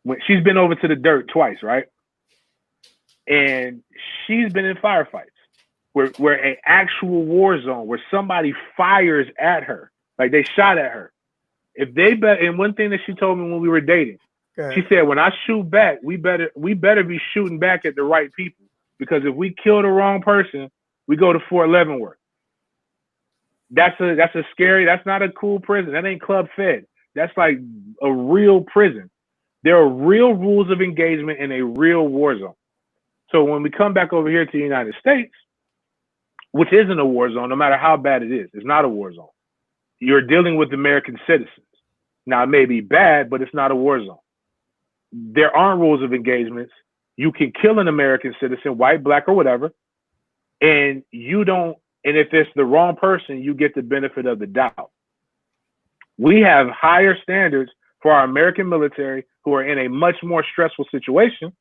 When she's been over to the dirt twice, right? And she's been in firefights where an actual war zone, where somebody fires at her, like they shot at her. If they bet, and one thing that she told me when we were dating, she said, when I shoot back, we better be shooting back at the right people, because if we kill the wrong person, we go to Fort Leavenworth. That's a scary. That's not a cool prison. That ain't Club Fed. That's like a real prison. There are real rules of engagement in a real war zone. So when we come back over here to the United States, which isn't a war zone, no matter how bad it is, it's not a war zone. You're dealing with American citizens. Now, it may be bad, but it's not a war zone. There aren't rules of engagements. You can kill an American citizen, white, black, or whatever, and if it's the wrong person, you get the benefit of the doubt. We have higher standards for our American military, who are in a much more stressful situation,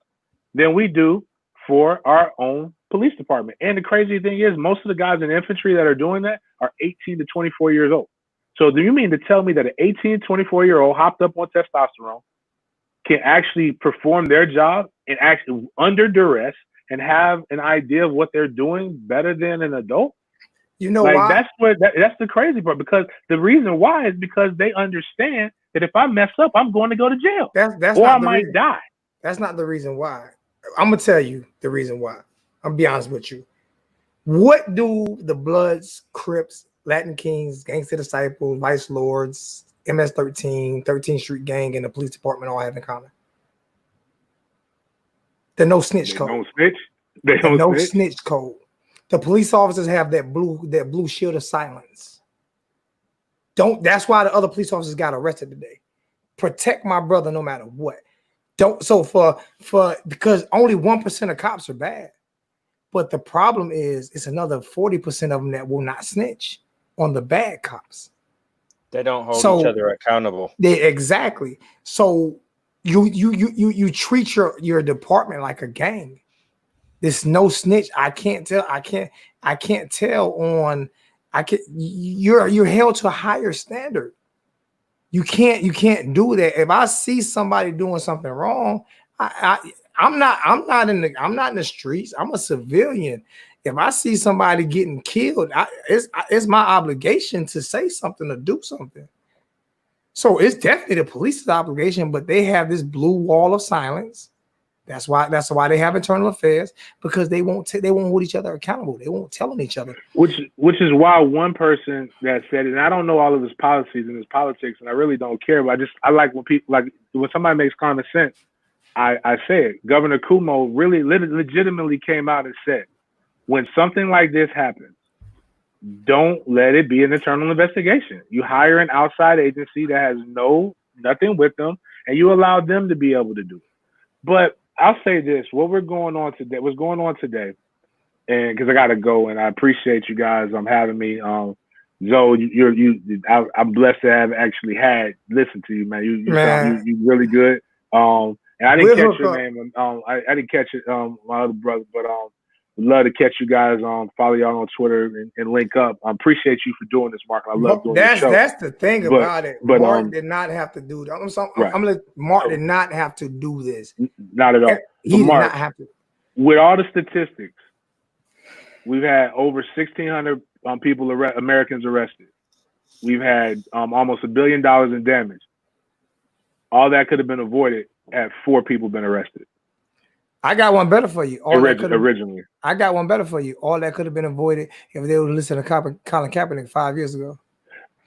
than we do for our own police department. And the crazy thing is, most of the guys in infantry that are doing that are 18 to 24 years old. So do you mean to tell me that an 18 to 24-year-old hopped up on testosterone can actually perform their job and actually under duress and have an idea of what they're doing better than an adult? You know like, why? That's the crazy part, because the reason why is because they understand that if I mess up, I'm going to go to jail. That's or not I might die. That's not the reason why. I'm gonna tell you the reason why. I'm gonna be honest with you. What do the Bloods, Crips, Latin Kings, Gangster Disciples, Vice Lords, MS-13, 13th Street Gang, and the police department all have in common? The no snitch code. Don't snitch. The no snitch code. The police officers have that blue shield of silence. That's why the other police officers got arrested today. Protect my brother no matter what. Because only 1% of cops are bad. But the problem is it's another 40% of them that will not snitch on the bad cops. They don't hold each other accountable. Exactly. So you treat your department like a gang. This no snitch. You're held to a higher standard. You can't do that. If I see somebody doing something wrong, I'm not in the streets. I'm a civilian. If I see somebody getting killed, it's my obligation to say something, to do something. So it's definitely the police's obligation, but they have this blue wall of silence. That's why they have internal affairs, because they won't hold each other accountable. They won't tell on each other. Which is why one person that said it, and I don't know all of his policies and his politics, and I really don't care, but I like when people, like when somebody makes common sense, I say it. Governor Cuomo really legitimately came out and said, when something like this happens, don't let it be an internal investigation. You hire an outside agency that has nothing with them, and you allow them to be able to do it. But I'll say this: what's going on today, and because I gotta go, and I appreciate you guys having me. Zoe, I'm blessed to have actually listened to you, man. You really good. And I didn't catch your name. I didn't catch it. My other brother, but would love to catch you guys. Follow y'all on Twitter and link up. I appreciate you for doing this, Mark. I love doing the show. That's the thing about it. But Mark did not have to do that. Mark did not have to do this. Not at all. He did not have to. With all the statistics, we've had over 1,600 Americans arrested. We've had almost $1 billion in damage. All that could have been avoided had 4 people been arrested. I got one better for you. Originally. I got one better for you. All that could have been avoided if they would have listened to Colin Kaepernick 5 years ago.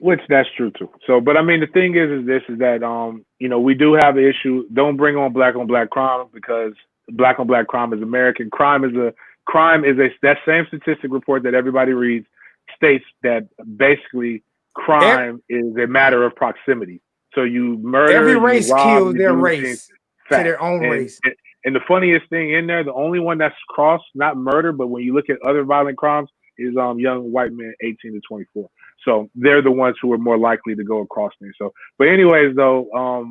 Which that's true too. So, but I mean, the thing is that we do have an issue. Don't bring on black crime, because black on black crime is American. Crime is that same statistic report that everybody reads states that basically crime is a matter of proximity. So you murder, every race kills their race to their own race. And the funniest thing in there, the only one that's crossed, not murder, but when you look at other violent crimes, is young white men 18 to 24. So they're the ones who are more likely to go across me. So, but anyways, though, I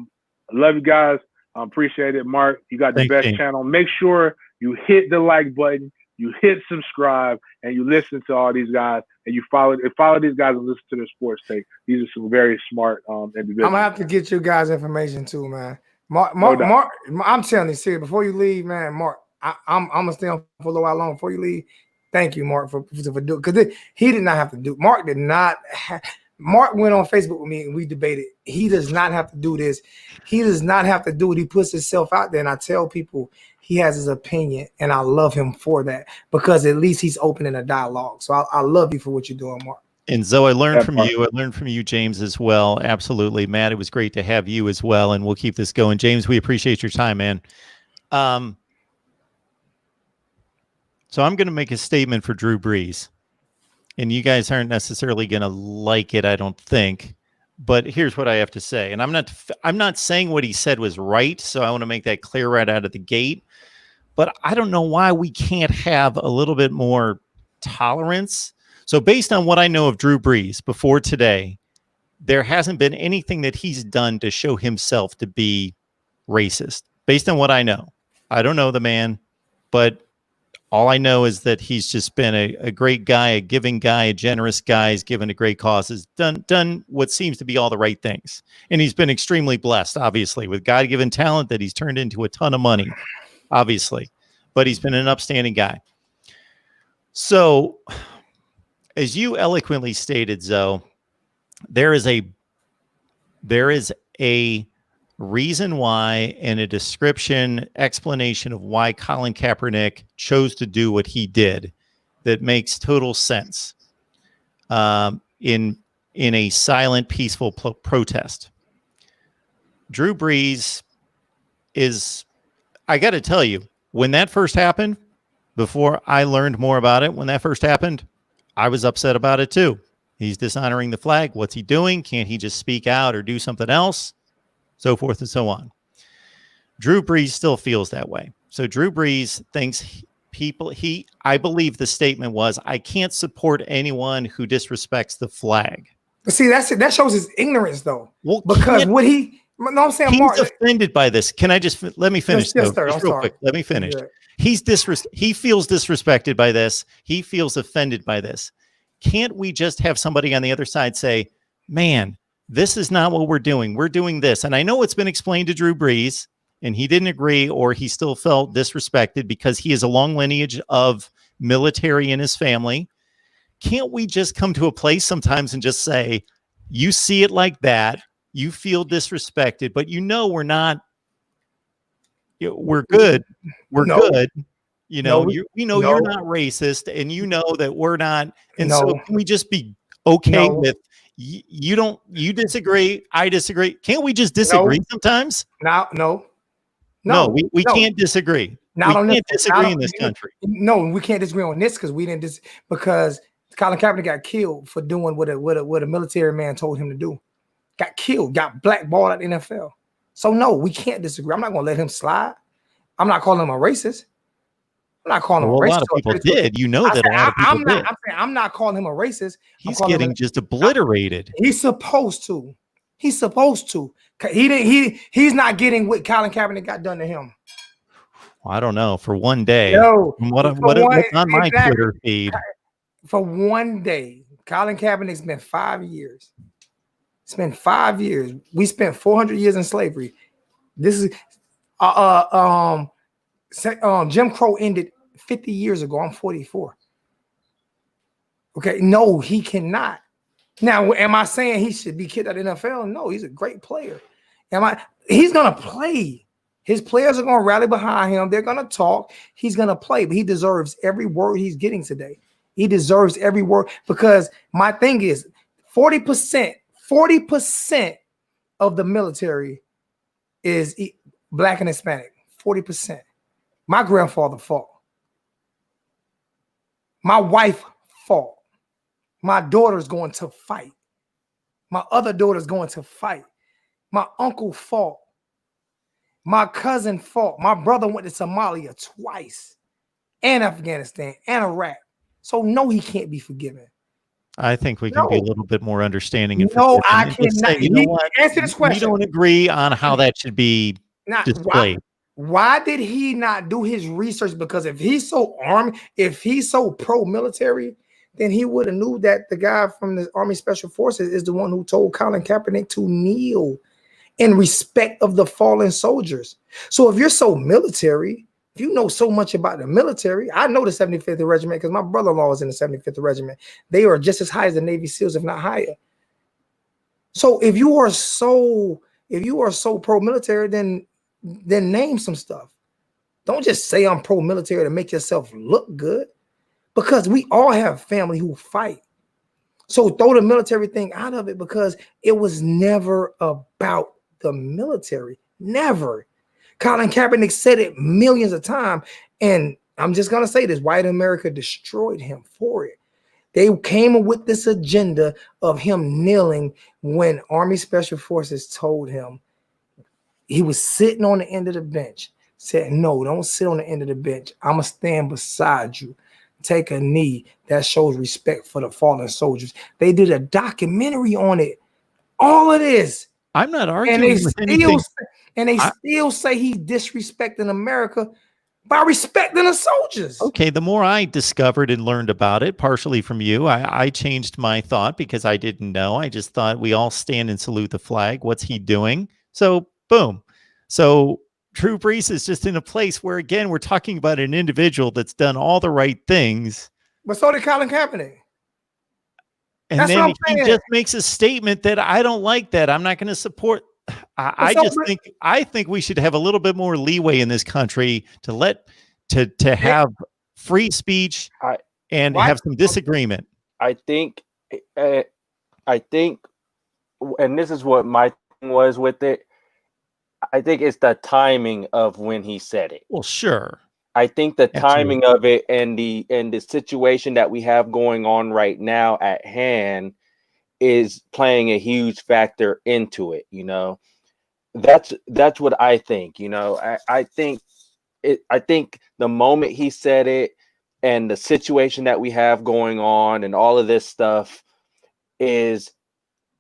love you guys. I appreciate it, Mark. You got the best channel. Make sure you hit the like button, you hit subscribe, and you listen to all these guys, and you follow these guys and listen to their sports take. These are some very smart individuals. I'm gonna have to get you guys information too, man. Mark, I'm telling you, seriously, before you leave, man, Mark, I'm gonna stay on for a little while longer before you leave. Thank you, Mark, for doing, because he did not have to do. Mark did not. Mark went on Facebook with me and we debated. He does not have to do this. He does not have to do it. He puts himself out there, and I tell people he has his opinion, and I love him for that, because at least he's opening a dialogue. So I love you for what you're doing, Mark. And Zoe, I learned from you. I learned from you, James, as well. Absolutely, Matt. It was great to have you as well, and we'll keep this going. James, we appreciate your time, man. So I'm going to make a statement for Drew Brees, and you guys aren't necessarily going to like it, I don't think. But here's what I have to say, and I'm not saying what he said was right. So I want to make that clear right out of the gate. But I don't know why we can't have a little bit more tolerance. So based on what I know of Drew Brees before today, there hasn't been anything that he's done to show himself to be racist. Based on what I know, I don't know the man, but all I know is that he's just been a great guy, a giving guy, a generous guy. He's given to great causes, done what seems to be all the right things. And he's been extremely blessed, obviously, with God-given talent that he's turned into a ton of money, obviously. But he's been an upstanding guy. So, as you eloquently stated, Zoe, there is a reason why, and a explanation of why Colin Kaepernick chose to do what he did that makes total sense in a silent, peaceful protest. Drew Brees I got to tell you, when that first happened, before I learned more about it, when that first happened, I was upset about it too. He's dishonoring the flag. What's he doing? Can't he just speak out or do something else? So forth and so on. Drew Brees still feels that way. So Drew Brees thinks I believe the statement was, I can't support anyone who disrespects the flag. But see, that shows his ignorance, though. Well, because I'm saying, he's Mark, offended by this. Can I let me finish? Yes, sir. Just real quick. Let me finish. Yeah. He feels disrespected by this. He feels offended by this. Can't we just have somebody on the other side say, man, this is not what we're doing. We're doing this. And I know it's been explained to Drew Brees, and he didn't agree, or he still felt disrespected because he has a long lineage of military in his family. Can't we just come to a place sometimes and just say, you see it like that, you feel disrespected, but we're not, we're good. We're good. You're not racist, and you know that we're not. And so can we just be okay with, you disagree, I disagree. Can't we just disagree sometimes? No, we can't disagree. We can't disagree in this country. No, we can't disagree on this because we didn't because Colin Kaepernick got killed for doing what a military man told him to do. Got killed, got blackballed at the NFL. So no, we can't disagree. I'm not going to let him slide. I'm not calling him a racist. I'm not calling him a Well, a racist. lot of people did. You know that a lot of people did. I'm not calling him a racist. He's getting just obliterated. He's supposed to. He's supposed to. He's not getting what Colin Kaepernick got done to him. I don't know. For one day, No, what's on my Twitter feed? For one day, Colin Kaepernick's been 5 years. It's been 5 years. We spent 400 years in slavery. This is Jim Crow ended 50 years ago. I'm 44. Okay, no, he cannot. Now, am I saying he should be kicked out of the NFL? No, he's a great player. He's gonna play. His players are gonna rally behind him. They're gonna talk. He's gonna play, but he deserves every word he's getting today. He deserves every word, because my thing is 40% of the military is Black and Hispanic. 40%. My grandfather fought. My wife fought. My daughter's going to fight. My other daughter's going to fight. My uncle fought. My cousin fought. My brother went to Somalia twice, and Afghanistan, and Iraq. So no, he can't be forgiven. I think we can be a little bit more understanding. And no, I cannot. Say, you know what? Answer this question. We don't agree on how that should be displayed. Why did he not do his research? Because if he's so armed, if he's so pro-military, then he would have knew that the guy from the Army Special Forces is the one who told Colin Kaepernick to kneel in respect of the fallen soldiers. So if you're so military, if you know so much about the military, I know the 75th Regiment because my brother-in-law is in the 75th Regiment. They are just as high as the Navy SEALs, if not higher. So if you are so pro-military, then name some stuff. Don't just say I'm pro-military to make yourself look good, because we all have family who fight. So throw the military thing out of it, because it was never about the military. Never. Colin Kaepernick said it millions of times, and I'm just going to say this, white America destroyed him for it. They came up with this agenda of him kneeling when Army Special Forces told him. He was sitting on the end of the bench, said, no, don't sit on the end of the bench. I'm going to stand beside you. Take a knee. That shows respect for the fallen soldiers. They did a documentary on it. All of this. I'm not arguing with anything. And they still say he's disrespecting America by respecting the soldiers. Okay, the more I discovered and learned about it, partially from you, I changed my thought because I didn't know. I just thought we all stand and salute the flag. What's he doing? So, boom. So Drew Brees is just in a place where, again, we're talking about an individual that's done all the right things. But so did Colin Kaepernick. And that's then he just makes a statement that I don't like that. I'm not going to support. I think we should have a little bit more leeway in this country to have free speech and have some disagreement. I think, and this is what my thing was with it. I think it's the timing of when he said it. Well, sure. I think the timing of it and the situation that we have going on right now at hand is playing a huge factor into it. You know, that's what I think. You know, I think the moment he said it and the situation that we have going on and all of this stuff is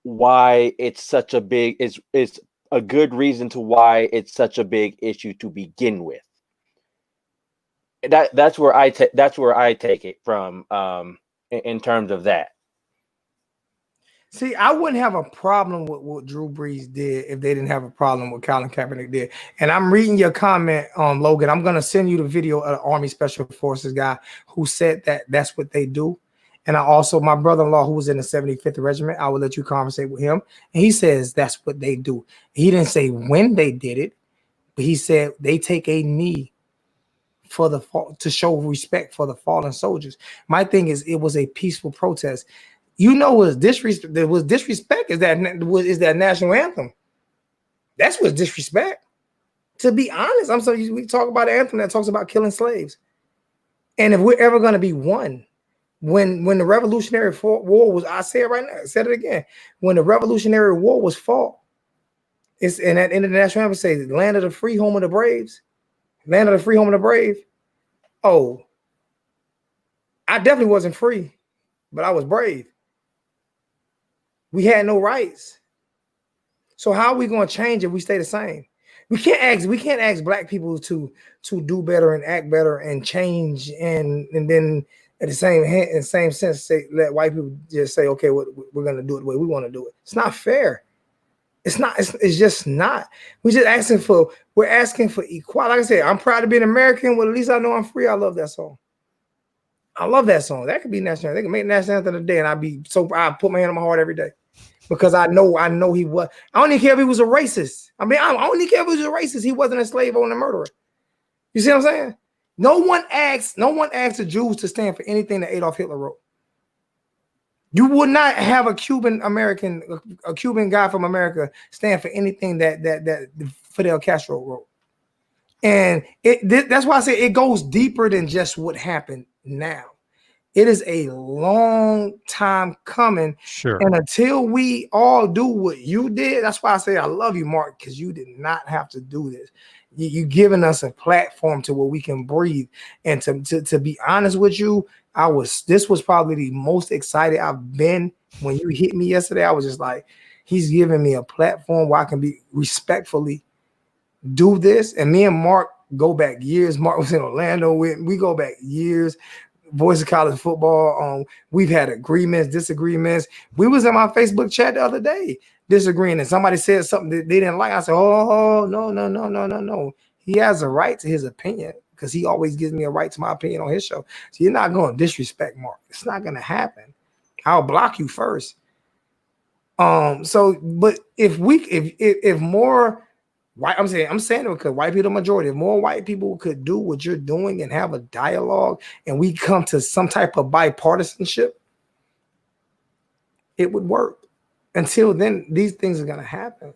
why it's such a big. It's a good reason to why it's such a big issue to begin with. That's where I take it from in terms of that. See, I wouldn't have a problem with what Drew Brees did if they didn't have a problem with Colin Kaepernick did. And I'm reading your comment, Logan. I'm going to send you the video of the Army Special Forces guy who said that that's what they do. And my brother-in-law who was in the 75th Regiment, I will let you conversate with him. And he says that's what they do. He didn't say when they did it, but he said they take a knee to show respect for the fallen soldiers. My thing is, it was a peaceful protest. You know, was disrespect is that national anthem. That's what's disrespect. To be honest, we talk about an anthem that talks about killing slaves. And if we're ever going to be one, When the Revolutionary War was, I say it right now, I said it again. When the Revolutionary War was fought, it's in that international anthem say, "Land of the free, home of the braves." Land of the free, home of the brave. Oh, I definitely wasn't free, but I was brave. We had no rights. So how are we going to change if we stay the same? We can't ask black people to do better and act better and change and then at the same sense say, let white people just say, okay, we're going to do it the way we want to do it. It's not fair. It's not. It's just not. We're asking for equality. Like I said, I'm proud to be an American. Well, at least I know I'm free. I love that song. I love that song. That could be national. They can make national anthem today, and I put my hand on my heart every day because I know he was. I don't even care if he was a racist. I mean, I don't even care if he was a racist. He wasn't a slave or a murderer. You see what I'm saying? No one asked the Jews to stand for anything that Adolf Hitler wrote. You would not have a Cuban guy from America stand for anything that Fidel Castro wrote. And that's why I say it goes deeper than just what happened now. It is a long time coming. Sure. And until we all do what you did, that's why I say I love you, Mark, because you did not have to do this. You giving us a platform to where we can breathe. And to be honest with you, this was probably the most excited I've been when you hit me yesterday. I was just like, he's giving me a platform where I can be respectfully do this. And me and Mark go back years. Mark was in Orlando with, we go back years. Voice of College Football. We've had agreements, disagreements. We was in my Facebook chat the other day disagreeing, and somebody said something that they didn't like. I said, oh, no. He has a right to his opinion because he always gives me a right to my opinion on his show. So you're not going to disrespect Mark. It's not going to happen. I'll block you first. But if more white, I'm saying it because white people are the majority. If more white people could do what you're doing and have a dialogue, and we come to some type of bipartisanship, it would work. Until then, these things are going to happen.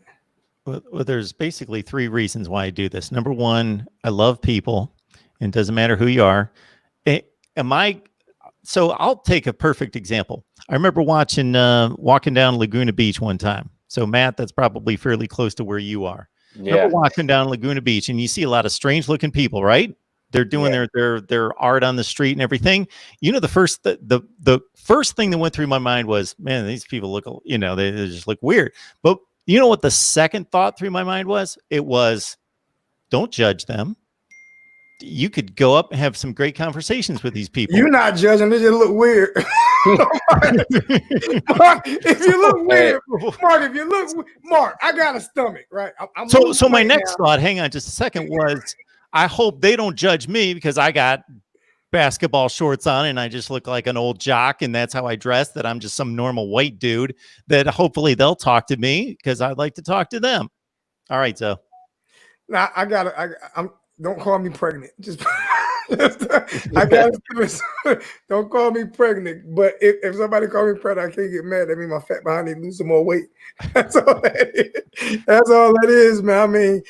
Well, there's basically three reasons why I do this. Number one, I love people, and it doesn't matter who you are. So I'll take a perfect example. I remember walking down Laguna Beach one time. So Matt, that's probably fairly close to where you are. Yeah. Remember walking down Laguna Beach, and you see a lot of strange looking people, right? They're doing their art on the street and everything. You know, the first thing that went through my mind was, man, these people look, they just look weird. But you know what the second thought through my mind was? It was, don't judge them. You could go up and have some great conversations with these people. You're not judging; they just look weird. Mark, if you look weird, Mark, I got a stomach, right? So my next thought, hang on just a second, was I hope they don't judge me because I got basketball shorts on and I just look like an old jock and that's how I dress, that I'm just some normal white dude, that hopefully they'll talk to me because I'd like to talk to them. All right, so. Now don't call me pregnant. Just I got don't call me pregnant. But if somebody call me pregnant, I can't get mad. That means my fat behind need to lose some more weight. That's all that is. That's all that is, man. I mean,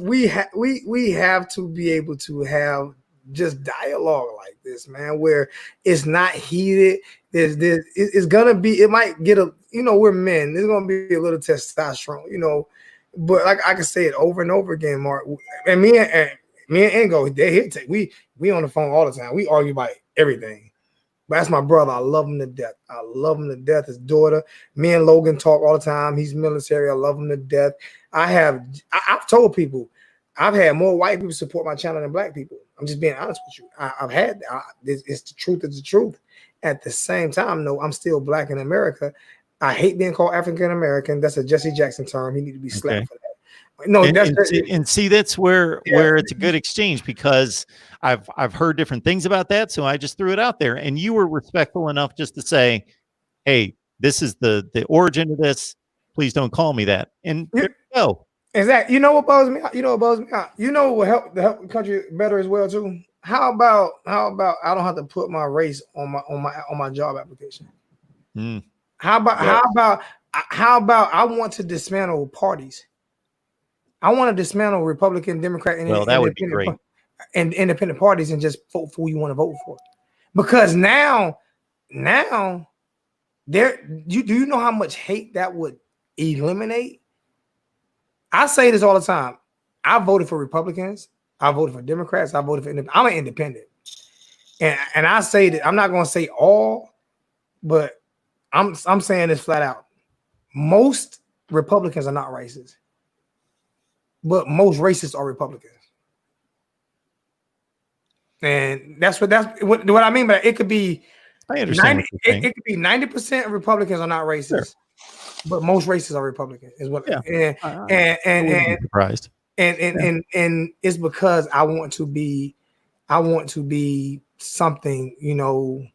we have to be able to have just dialogue like this, man, where it's not heated. It's gonna be. It might get we're men. There's gonna be a little testosterone, But like I can say it over and over again, Mark. And me and Ingo, we on the phone all the time. We argue about everything. But that's my brother. I love him to death. His daughter. Me and Logan talk all the time. He's military. I love him to death. I've told people I've had more white people support my channel than black people. I'm just being honest with you. I've had it's the truth. It's the truth. At the same time, no, I'm still black in America. I hate being called African American. That's a Jesse Jackson term. He need to be slapped for that. No, see, that's where it's a good exchange, because I've heard different things about that, so I just threw it out there, and you were respectful enough just to say, "Hey, this is the origin of this. Please don't call me that." And there you go. Exactly. You know what bothers me out? You know what help the country better as well too? How about I don't have to put my race on my job application? How about I want to dismantle parties? I want to dismantle Republican, Democrat, and that would be great. And independent parties and just vote for who you want to vote for. because now there do you know how much hate that would eliminate? I say this all the time. I voted for Republicans. I voted for Democrats. I voted for I'm an independent. And I say that I'm not going to say all, but I'm saying this flat out. Most Republicans are not racist, but most racists are Republicans. And that's what I mean by it could be I understand 90, what you're saying. it could be 90% of Republicans are not racist, but most racists are Republicans is what Yeah. and I wouldn't be surprised. And it's because I want to be something, you know.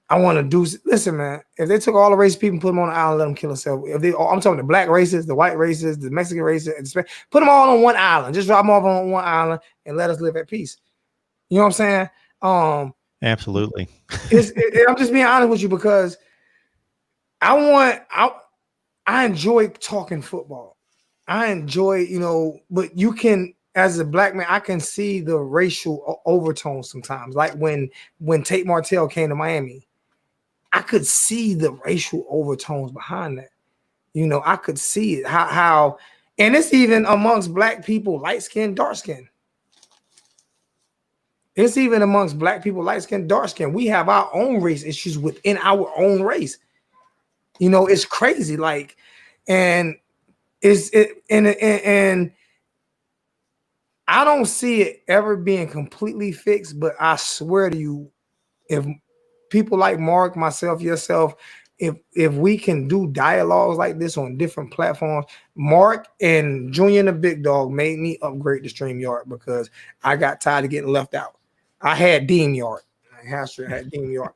I want to do. Listen, man. If they took all the racist people and put them on the island, let them kill themselves. If I'm talking the black racists, the white racists, the Mexican racists, put them all on one island. Just drop them off on one island and let us live at peace. You know what I'm saying? Absolutely. I'm just being honest with you because I enjoy talking football. I enjoy, you know, but you can, as a black man, I can see the racial overtones sometimes. Like when Tate Martell came to Miami, I could see the racial overtones behind that. You know, I could see it. How, and it's even amongst black people, light skin, dark skin. It's even amongst black people, light skin, dark skin. We have our own race issues within our own race. You know, it's crazy. Like, and I don't see it ever being completely fixed, but I swear to you, if people like Mark, myself, yourself, if we can do dialogues like this on different platforms, Mark and Junior and the Big Dog made me upgrade to StreamYard because I got tired of getting left out. I had DeanYard. I had DeanYard.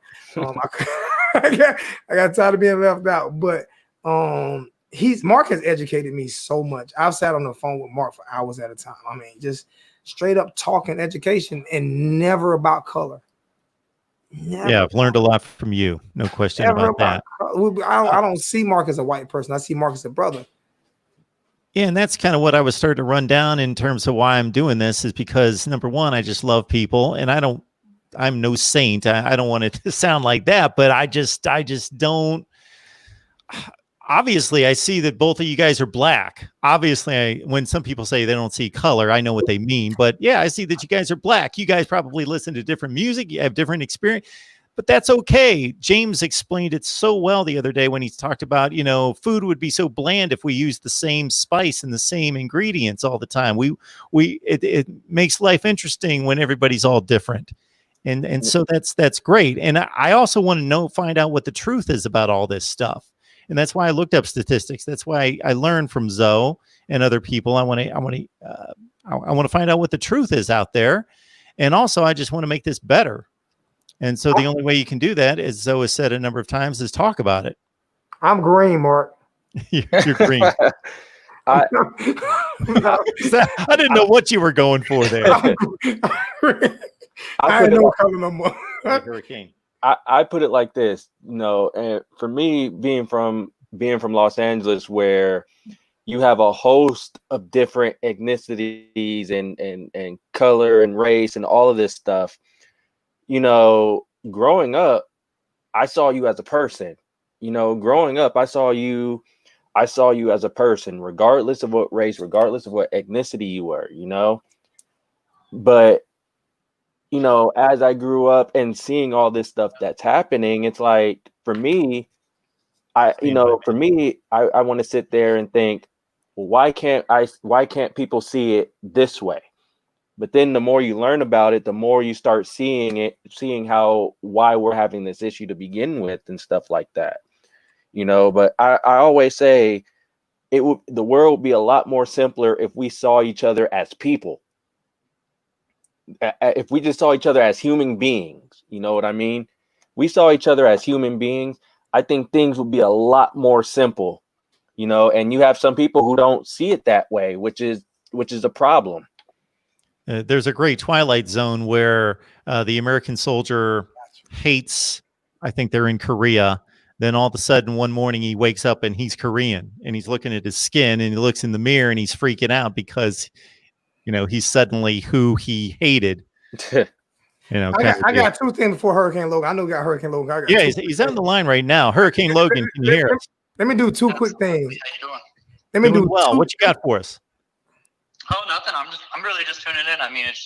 I got tired of being left out, but Mark has educated me so much. I've sat on the phone with Mark for hours at a time. I mean, just straight up talking education and never about color. Never. Yeah, I've learned a lot from you. No question about that. I don't see Mark as a white person. I see Mark as a brother. Yeah, and that's kind of what I was starting to run down in terms of why I'm doing this is because number one, I just love people, and I'm no saint. I don't want it to sound like that, but I just don't. Obviously, I see that both of you guys are black. Obviously, when some people say they don't see color, I know what they mean. But yeah, I see that you guys are black. You guys probably listen to different music. You have different experience, but that's okay. James explained it so well the other day when he talked about, you know, food would be so bland if we used the same spice and the same ingredients all the time. It makes life interesting when everybody's all different. And so that's great. And I also want to find out what the truth is about all this stuff. And that's why I looked up statistics. That's why I learned from Zoe and other people. I want to find out what the truth is out there. And also I just want to make this better. And so the only way you can do that, as Zoe has said a number of times, is talk about it. I'm green, Mark. You're green. I didn't know what you were going for there. I know color no more. Hurricane. I put it like this, you know, and for me, being from Los Angeles, where you have a host of different ethnicities and color and race and all of this stuff, you know, growing up, I saw you as a person. You know, growing up, I saw you as a person, regardless of what race, regardless of what ethnicity you were, you know. But you know, as I grew up and seeing all this stuff that's happening, it's like, for me, I want to sit there and think, well, why can't people see it this way? But then the more you learn about it, the more you start seeing why we're having this issue to begin with and stuff like that, you know. But I always say the world would be a lot more simpler if we saw each other as people. If we just saw each other as human beings, you know what I mean? We saw each other as human beings, I think things would be a lot more simple, you know. And you have some people who don't see it that way, which is a problem. There's a great Twilight Zone where the American soldier hates, I think they're in Korea. Then all of a sudden one morning he wakes up and he's Korean and he's looking at his skin and he looks in the mirror and he's freaking out because, you know, he's suddenly who he hated. You know, I got two things before Hurricane Logan. I know you got Hurricane Logan. I got yeah, two he's, quick he's on things. the line right now. Hurricane Logan, can you hear us? Let me do two quick things. How you doing? Let me Doing do well. two. What you got for us? Oh, nothing. I'm really just tuning in. I mean, it's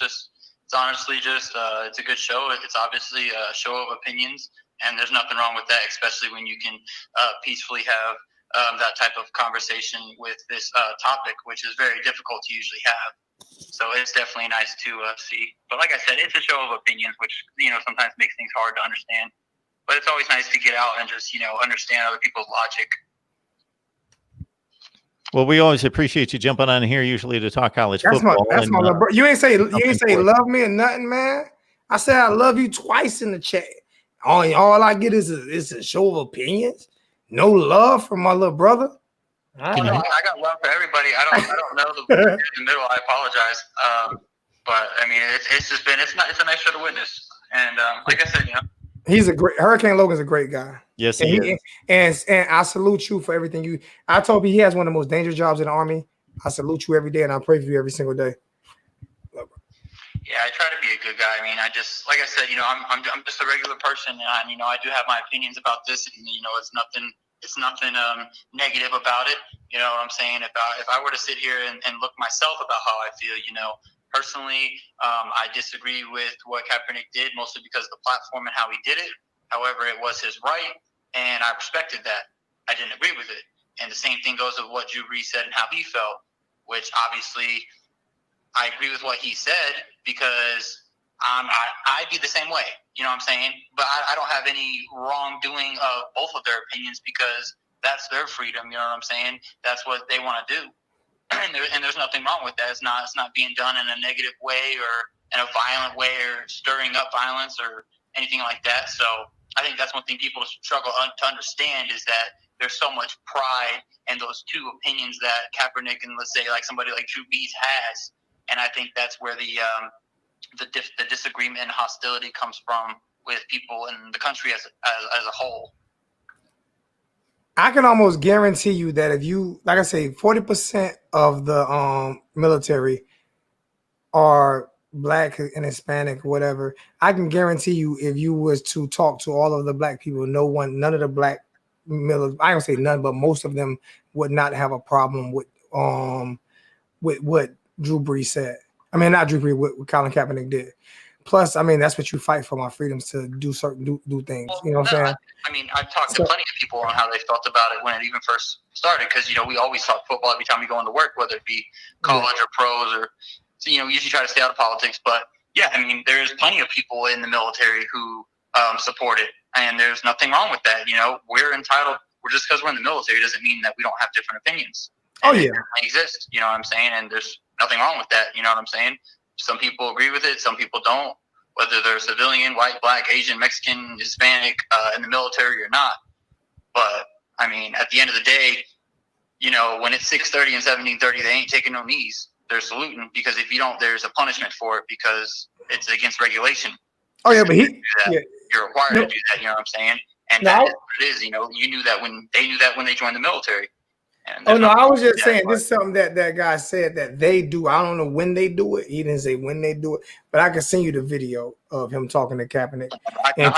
honestly just it's a good show. It's obviously a show of opinions, and there's nothing wrong with that, especially when you can peacefully have that type of conversation with this topic, which is very difficult to usually have. So it's definitely nice to see. But like I said, it's a show of opinions, which sometimes makes things hard to understand. But it's always nice to get out and just understand other people's logic. Well, we always appreciate you jumping on here, usually to talk college That's football. my little bro. You ain't say for it. love me or nothing, man. I said I love you twice in the chat. All I get is a show of opinions. No love from my little brother. Oh, no, I got love for everybody. I don't know the middle. I apologize. But I mean, it's a nice show to witness. And like I said, he's a great Hurricane Logan's a great guy. Yes, he is. And I salute you for everything you. I told you he has one of the most dangerous jobs in the Army. I salute you every day, and I pray for you every single day. Yeah, I try to be a good guy. I mean, like I said, I'm just a regular person, and I do have my opinions about this, and it's nothing negative about it. You know what I'm saying? If I were to sit here and look myself about how I feel, personally, I disagree with what Kaepernick did, mostly because of the platform and how he did it. However, it was his right, and I respected that. I didn't agree with it. And the same thing goes with what Drew Brees said and how he felt, which obviously I agree with what he said because I'd be the same way. You know what I'm saying? But I don't have any wrongdoing of both of their opinions because that's their freedom. You know what I'm saying? That's what they want to do. And there's nothing wrong with that. It's not being done in a negative way or in a violent way or stirring up violence or anything like that. So I think that's one thing people struggle to understand is that there's so much pride in those two opinions that Kaepernick and let's say like somebody like Drew Brees has. And I think that's where the disagreement and hostility comes from with people in the country as a whole. I can almost guarantee you that if you, like I say, 40% of the military are Black and Hispanic, whatever. I can guarantee you, if you was to talk to all of the Black people, none of the Black I don't say none, but most of them would not have a problem with what Drew Brees said. I mean, not Drew Brees, what Colin Kaepernick did. Plus, I mean, that's what you fight for, my freedoms to do do things. You know what I'm saying? I mean, I've talked to plenty of people on how they felt about it when it even first started because, we always talk football every time we go into work, whether it be college or pros or, we usually try to stay out of politics. But, yeah, I mean, there's plenty of people in the military who support it, and there's nothing wrong with that. We're entitled. Just because we're in the military doesn't mean that we don't have different opinions. And it exists. You know what I'm saying? And there's nothing wrong with that. You know what I'm saying? Some people agree with it. Some people don't, whether they're civilian, white, Black, Asian, Mexican, Hispanic, in the military or not. But, I mean, at the end of the day, when it's 6:30 and 17:30, they ain't taking no knees. They're saluting because if you don't, there's a punishment for it because it's against regulation. Oh, yeah, but you're required to do that. You know what I'm saying? And that is what it is. You knew that when they joined the military. Oh, no, I was just saying this is something that guy said that they do. I don't know when they do it. He didn't say when they do it, but I can send you the video of him talking to Kaepernick. I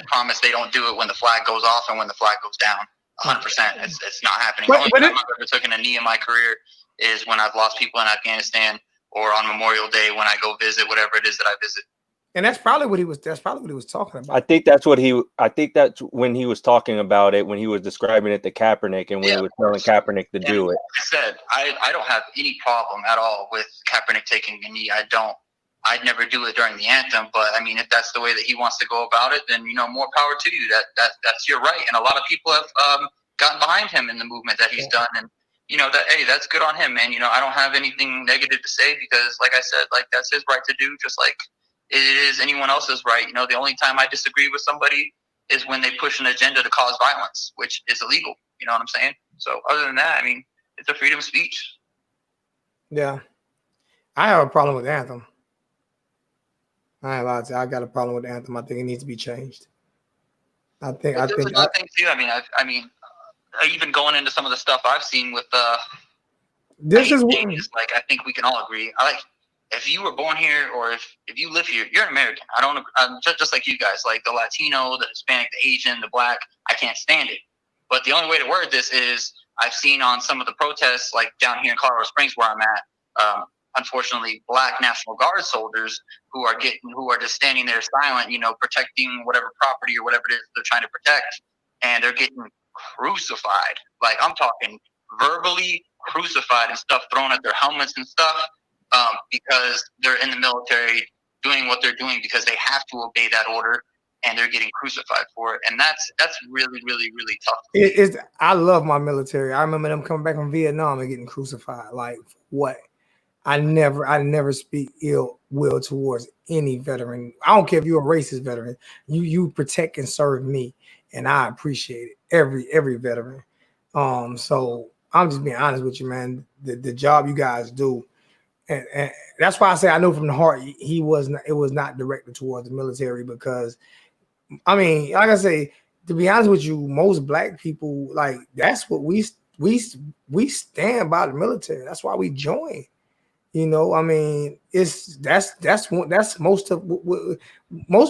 promise they don't do it when the flag goes off and when the flag goes down. 100%. It's not happening. The only time I've ever taken a knee in my career is when I've lost people in Afghanistan or on Memorial Day when I go visit whatever it is that I visit. And that's probably what he was talking about. I think that's when he was talking about it, when he was describing it to Kaepernick and when he was telling Kaepernick to do it. I said, I don't have any problem at all with Kaepernick taking a knee. I'd never do it during the anthem, but I mean, if that's the way that he wants to go about it, then, more power to you. That's your right. And a lot of people have gotten behind him in the movement that he's done. And, that's good on him, man. I don't have anything negative to say because, like I said, that's his right to do, just like it is anyone else's right. The only time I disagree with somebody is when they push an agenda to cause violence, which is illegal. You know what I'm saying? So other than that, I mean, it's a freedom of speech. Yeah. I have a problem with the anthem. I ain't lying to you. I got a problem with the anthem. I think it needs to be changed. There's another thing too. I mean, even going into some of the stuff I've seen with this is what, I think we can all agree. if you were born here or if you live here, you're an American. I'm just like you guys, like the Latino, the Hispanic, the Asian, the Black. I can't stand it. But the only way to word this is I've seen on some of the protests, like down here in Colorado Springs where I'm at, unfortunately, Black National Guard soldiers who are just standing there silent, protecting whatever property or whatever it is they're trying to protect, and they're getting crucified. Like, I'm talking verbally crucified and stuff thrown at their helmets and stuff, because they're in the military doing what they're doing because they have to obey that order, and they're getting crucified for it. And that's really, really, really tough. I love my military. I remember them coming back from Vietnam and getting crucified. Like, what? I never speak ill will towards any veteran. I don't care if you're a racist veteran. You protect and serve me, and I appreciate it. Every veteran. So I'm just being honest with you, man. The job you guys do, and that's why I say I know from the heart it was not directed towards the military, because I mean, like I say, to be honest with you, most Black people, like, that's what we stand by the military. That's why we join. I mean, that's most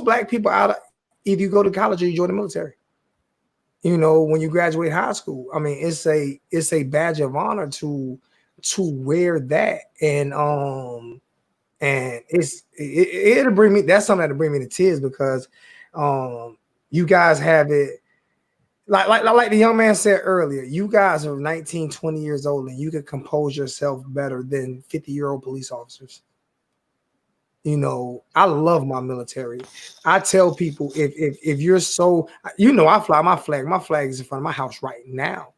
Black people out of, either you go to college or you join the military. When you graduate high school, I mean, it's a badge of honor to wear that, and it'll bring me. That's something that'll bring me to tears, because you guys have it. Like the young man said earlier, you guys are 19, 20 years old, and you can compose yourself better than 50-year-old police officers. I love my military. I tell people, if you're so, I fly my flag. My flag is in front of my house right now.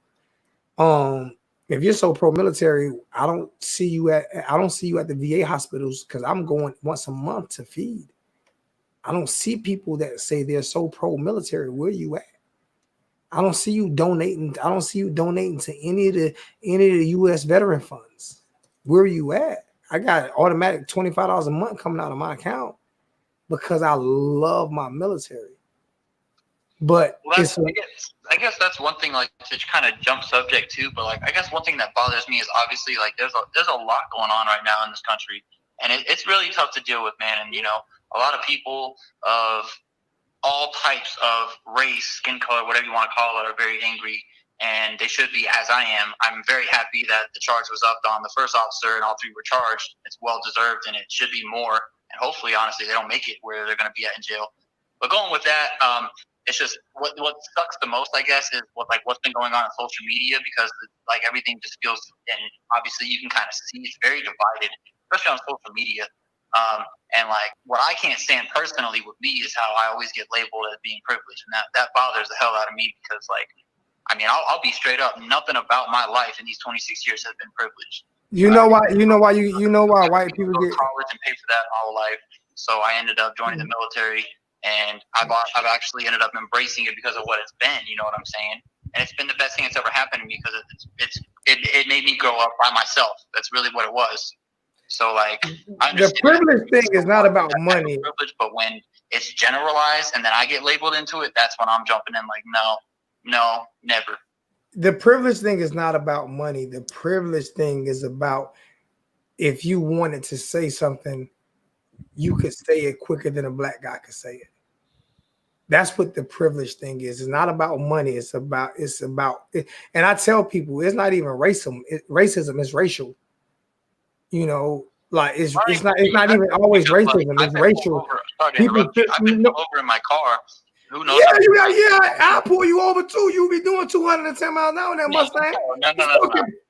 If you're so pro-military, I don't see you at the VA hospitals, because I'm going once a month to feed. I don't see people that say they're so pro-military. Where are you at? I don't see you donating. I don't see you donating to any of the U.S. veteran funds. Where are you at? I got automatic $25 a month coming out of my account because I love my military. But I guess that's one thing, like, to kind of jump subject too. But like, I guess one thing that bothers me is obviously, like, there's a lot going on right now in this country, and it's really tough to deal with, man. And a lot of people of all types of race, skin color, whatever you want to call it, are very angry, and they should be, as I am. I'm very happy that the charge was upped on the first officer and all three were charged. It's well deserved, and it should be more. And hopefully, honestly, they don't make it where they're going to be in jail. But going with that, it's just what sucks the most, I guess, is what's been going on social media, because like everything just feels, and obviously you can kind of see it's very divided, especially on social media. And like, what I can't stand personally with me is how I always get labeled as being privileged, and that bothers the hell out of me, because like, I mean, I'll be straight up. Nothing about my life in these 26 years has been privileged. You know why white people go get to college and pay for that all life. So I ended up joining the military, and I've actually ended up embracing it because of what it's been. You know what I'm saying? And it's been the best thing that's ever happened to me, because it made me grow up by myself. That's really what it was. So like, the privilege thing is not about money. Privilege, but when it's generalized and then I get labeled into it, that's when I'm jumping in like, no, never. The privilege thing is not about money. The privilege thing is about, if you wanted to say something, you could say it quicker than a Black guy could say it. That's what the privilege thing is. It's not about money. It's about, and I tell people, it's not even racism. Racism is racial. Like it's not even always racism. It's racial. People I've been pulled over in my car. Who knows? Yeah. I'll pull you over too. You be doing 210 miles an hour in that Mustang. No.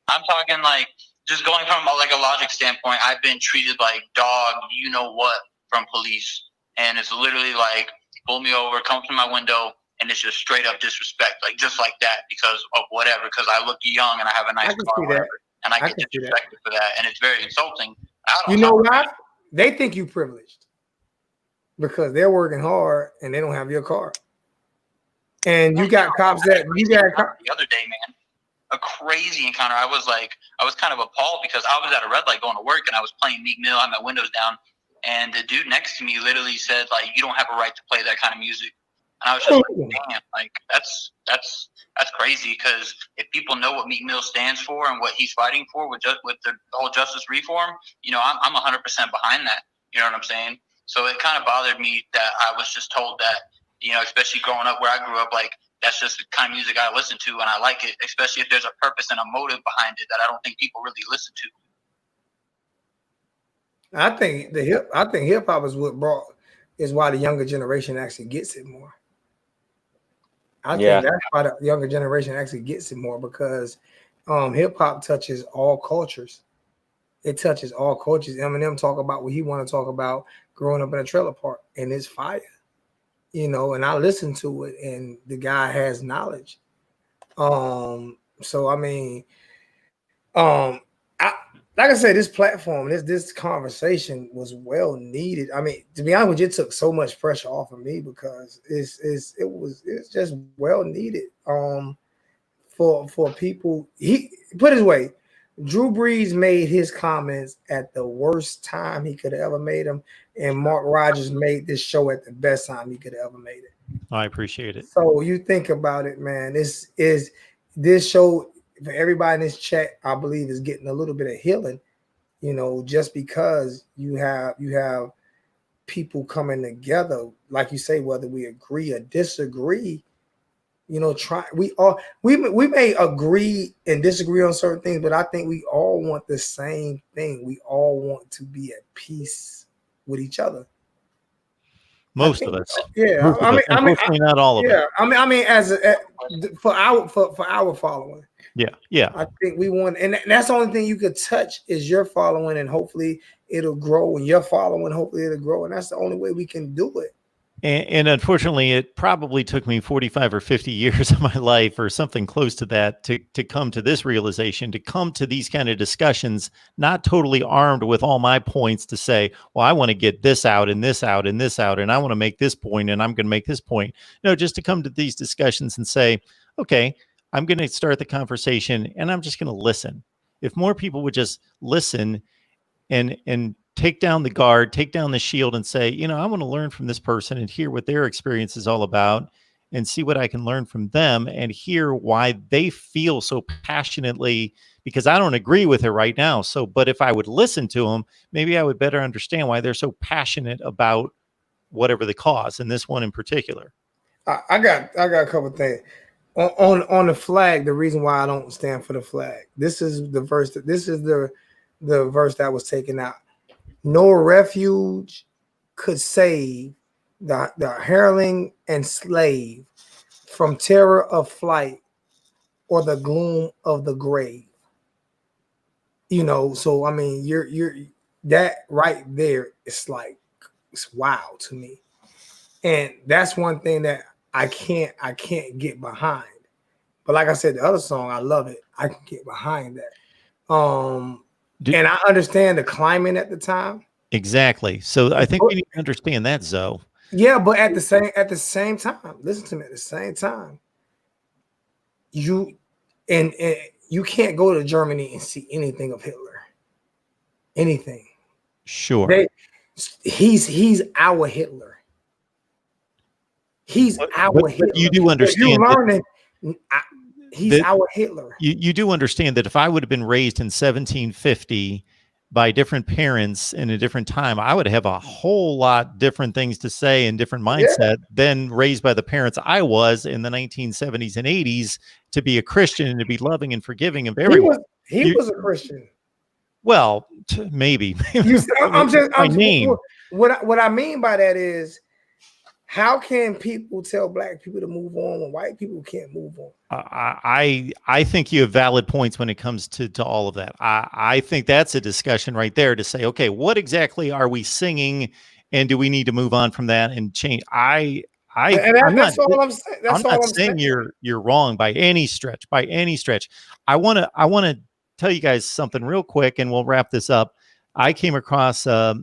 I'm talking like, just going from like a logic standpoint. I've been treated like dog, you know what, from police, and it's literally like, pull me over, come to my window, and it's just straight up disrespect, like just like that, because of whatever, because I look young and I have a nice car, whatever, and I get disrespected for that, and it's very insulting. You know why? They think you privileged because they're working hard and they don't have your car, and you got cops that the other day, man, a crazy encounter. I was kind of appalled because I was at a red light going to work and I was playing Meek Mill, I had my windows down. And the dude next to me literally said, like, you don't have a right to play that kind of music. And I was just like, damn, like that's crazy, because if people know what Meek Mill stands for and what he's fighting for with the whole justice reform, you know, I'm 100% behind that. You know what I'm saying? So it kind of bothered me that I was just told that, you know, especially growing up where I grew up, like that's just the kind of music I listen to and I like it, especially if there's a purpose and a motive behind it that I don't think people really listen to. I think hip hop is why the younger generation actually gets it more. I think that's why the younger generation actually gets it more, because hip hop touches all cultures. It touches all cultures. Eminem talk about what he want to talk about growing up in a trailer park, and it's fire, you know. And I listen to it, and the guy has knowledge. So I mean, like I said, this platform, this conversation was well needed. I mean, to be honest with you, it took so much pressure off of me, because it's just well needed. For people, he put it his way, Drew Brees made his comments at the worst time he could have ever made them, and Mark Rogers made this show at the best time he could have ever made it. I appreciate it. So you think about it, man. This show, for everybody in this chat, I believe, is getting a little bit of healing, you know, just because you have people coming together, like you say, whether we agree or disagree, you know, we may agree and disagree on certain things, but I think we all want the same thing. We all want to be at peace with each other. Most of us. Yeah. I mean, not all of it. Yeah. I mean, for our following. Yeah. I think we want, and that's the only thing you could touch is your following, and hopefully it'll grow, and your following, hopefully it'll grow. And that's the only way we can do it. And unfortunately, it probably took me 45 or 50 years of my life, or something close to that, to come to this realization, to come to these kind of discussions, not totally armed with all my points to say, well, I want to get this out and this out and this out, and I want to make this point, and I'm going to make this point. No, just to come to these discussions and say, okay, I'm going to start the conversation, and I'm just going to listen. If more people would just listen and take down the guard, take down the shield, and say, you know, I want to learn from this person and hear what their experience is all about, and see what I can learn from them, and hear why they feel so passionately, because I don't agree with it right now. So, but if I would listen to them, maybe I would better understand why they're so passionate about whatever the cause, and this one in particular. I got a couple of things. On the flag, the reason why I don't stand for the flag, this is the verse the verse that was taken out. No refuge could save the hireling and slave from terror of flight or the gloom of the grave. You know, so I mean, you're that right there. It's like, it's wow to me, and that's one thing that I can't get behind. But like I said, the other song, I love it. I can get behind that. And I understand the climate at the time. Exactly. So I think we need to understand that, Zoe. Yeah, but at the same time, listen to me. At the same time, you can't go to Germany and see anything of Hitler. Anything. Sure. He's our Hitler. He's our Hitler. You do understand. He's our Hitler. You do understand that if I would have been raised in 1750 by different parents in a different time, I would have a whole lot different things to say and different mindset than raised by the parents I was in the 1970s and 80s to be a Christian and to be loving and forgiving of everyone. He was a Christian. Well, maybe. What I mean by that is, how can people tell black people to move on when white people can't move on? I think you have valid points when it comes to all of that. I think that's a discussion right there to say, okay, what exactly are we singing, and do we need to move on from that and change? I'm not saying you're wrong by any stretch. I want to tell you guys something real quick, and we'll wrap this up. I came across, I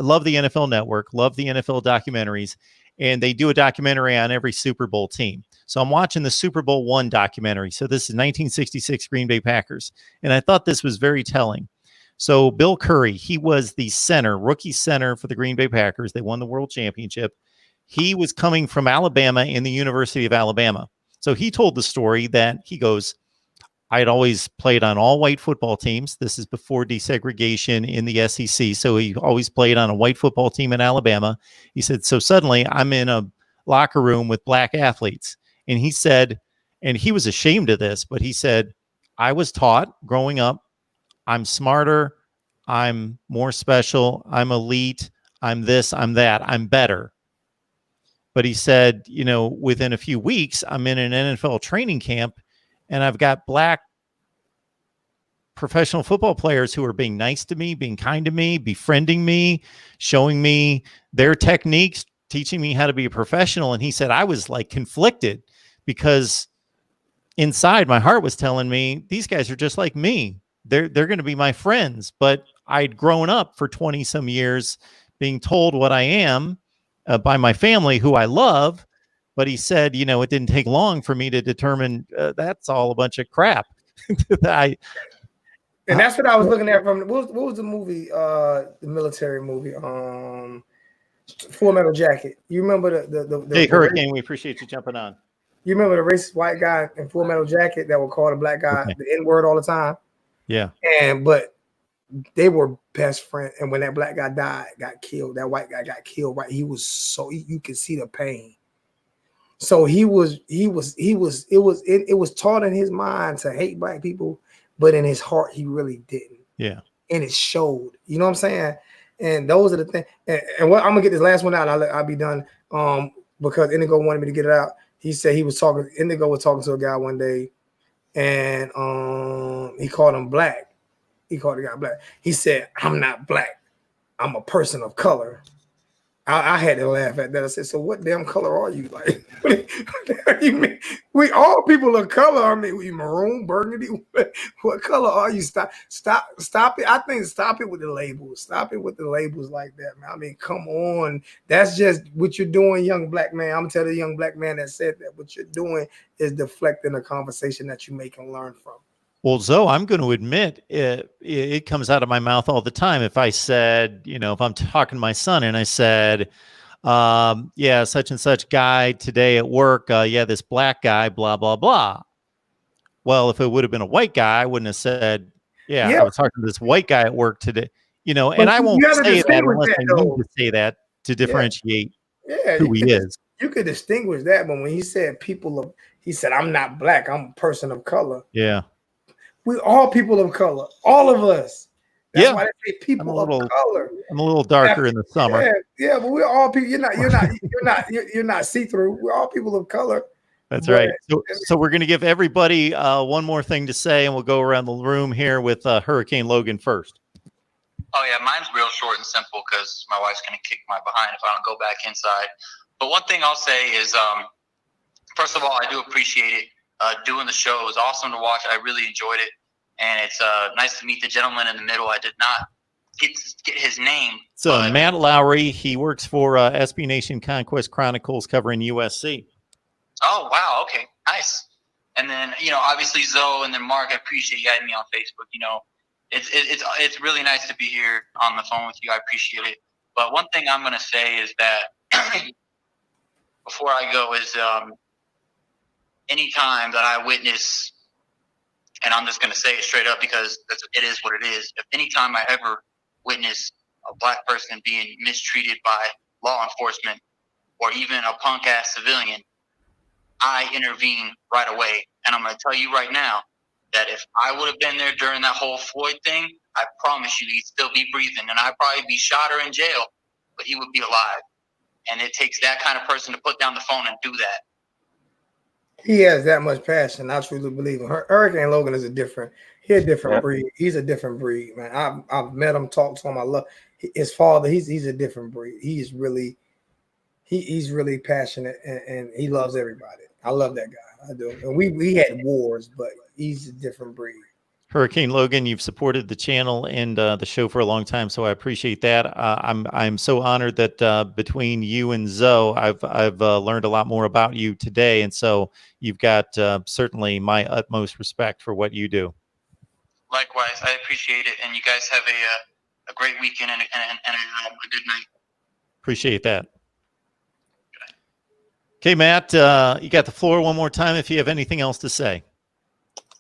love the NFL Network, love the NFL documentaries, and they do a documentary on every Super Bowl team. So I'm watching the Super Bowl I documentary. So this is 1966 Green Bay Packers. And I thought this was very telling. So Bill Curry, he was the rookie center for the Green Bay Packers. They won the world championship. he was coming from Alabama in the University of Alabama. So he told the story that he goes, I had always played on all white football teams. This is before desegregation in the SEC. So he always played on a white football team in Alabama. He said, so suddenly I'm in a locker room with black athletes. And he said, and he was ashamed of this, but he said, I was taught growing up, I'm smarter, I'm more special, I'm elite, I'm this, I'm that, I'm better. But he said, you know, within a few weeks, I'm in an NFL training camp and I've got black professional football players who are being nice to me, being kind to me, befriending me, showing me their techniques, teaching me how to be a professional. And he said, I was like conflicted because inside my heart was telling me these guys are just like me. They're going to be my friends. But I'd grown up for 20 some years being told what I am by my family, who I love. But he said, you know, it didn't take long for me to determine that's all a bunch of crap. And that's what I was looking at from what was the movie, the military movie, Full Metal Jacket. You remember the Hey, Hurricane, we appreciate you jumping on. You remember the racist white guy in Full Metal Jacket that would call the black guy the N-word all the time? Yeah. But they were best friends. And when that black guy got killed, that white guy got killed, right? He was so you could see the pain. So it was taught in his mind to hate black people, but in his heart he really didn't. Yeah. And it showed. You know what I'm saying? And those are the things. And what I'm gonna get this last one out. I'll be done. Because Indigo wanted me to get it out. He said Indigo was talking to a guy one day, and he called him black. He called the guy black. He said, I'm not black. I'm a person of color. I had to laugh at that. I said, so what damn color are you? Like, what do you mean? We all people of color. I mean, we maroon, burgundy. What color are you? Stop it. I think stop it with the labels. Stop it with the labels like that, man. I mean, come on. That's just what you're doing, young black man. I'm telling the young black man that said that what you're doing is deflecting a conversation that you make and learn from. Well, Zoe, I'm going to admit it comes out of my mouth all the time. If I said, you know, if I'm talking to my son and I said, yeah, such and such guy today at work, yeah, this black guy, blah, blah, blah. Well, if it would have been a white guy, I wouldn't have said, yeah. I was talking to this white guy at work today, you know, and I won't say that unless I need to say that to differentiate who he is. You could distinguish that, but when he said he said, I'm not black, I'm a person of color. Yeah. We all people of color, all of us. That's why they say people of color. I'm a little darker in the summer. Yeah, but we're all people. You're not see-through. We're all people of color. That's right. So we're going to give everybody one more thing to say, and we'll go around the room here with Hurricane Logan first. Oh yeah, mine's real short and simple because my wife's going to kick my behind if I don't go back inside. But one thing I'll say is, first of all, I do appreciate it. Doing the show, it was awesome to watch. I really enjoyed it, and it's nice to meet the gentleman in the middle. I did not get his name. So Matt Lowry, he works for SB Nation Conquest Chronicles, covering USC. Oh wow, okay, nice. And then obviously Zoe, and then Mark. I appreciate you adding me on Facebook. It's really nice to be here on the phone with you. I appreciate it. But one thing I'm going to say is that before I go is. Anytime that I witness, and I'm just going to say it straight up because it is what it is. If anytime I ever witness a black person being mistreated by law enforcement or even a punk ass civilian, I intervene right away. And I'm going to tell you right now that if I would have been there during that whole Floyd thing, I promise you he'd still be breathing, and I'd probably be shot or in jail, but he would be alive. And it takes that kind of person to put down the phone and do that. He has that much passion. I truly believe him. Hurricane Logan is a different breed. He's a different breed, man. I've met him, talked to him. I love his father. He's a different breed. He's really passionate and he loves everybody. I love that guy. I do. And we had wars, but he's a different breed. Hurricane Logan, you've supported the channel and the show for a long time, so I appreciate that. I'm so honored that between you and Zoe, I've learned a lot more about you today, and so you've got certainly my utmost respect for what you do. Likewise, I appreciate it, and you guys have a great weekend and a good night. Appreciate that. Okay, Matt, you got the floor one more time if you have anything else to say.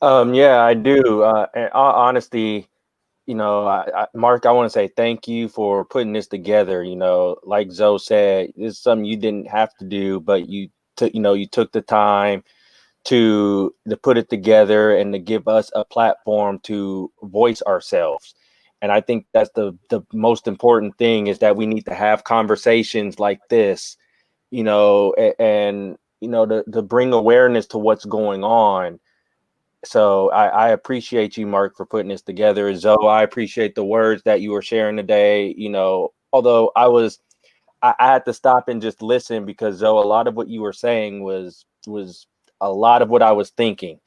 Yeah, I do. In all honesty, Mark, I want to say thank you for putting this together. Like Zoe said, this is something you didn't have to do, but you took the time to put it together and to give us a platform to voice ourselves. And I think that's the most important thing, is that we need to have conversations like this, and to bring awareness to what's going on. So I appreciate you, Mark, for putting this together. Zoe, I appreciate the words that you were sharing today. Although I had to stop and just listen, because Zoe, a lot of what you were saying was a lot of what I was thinking.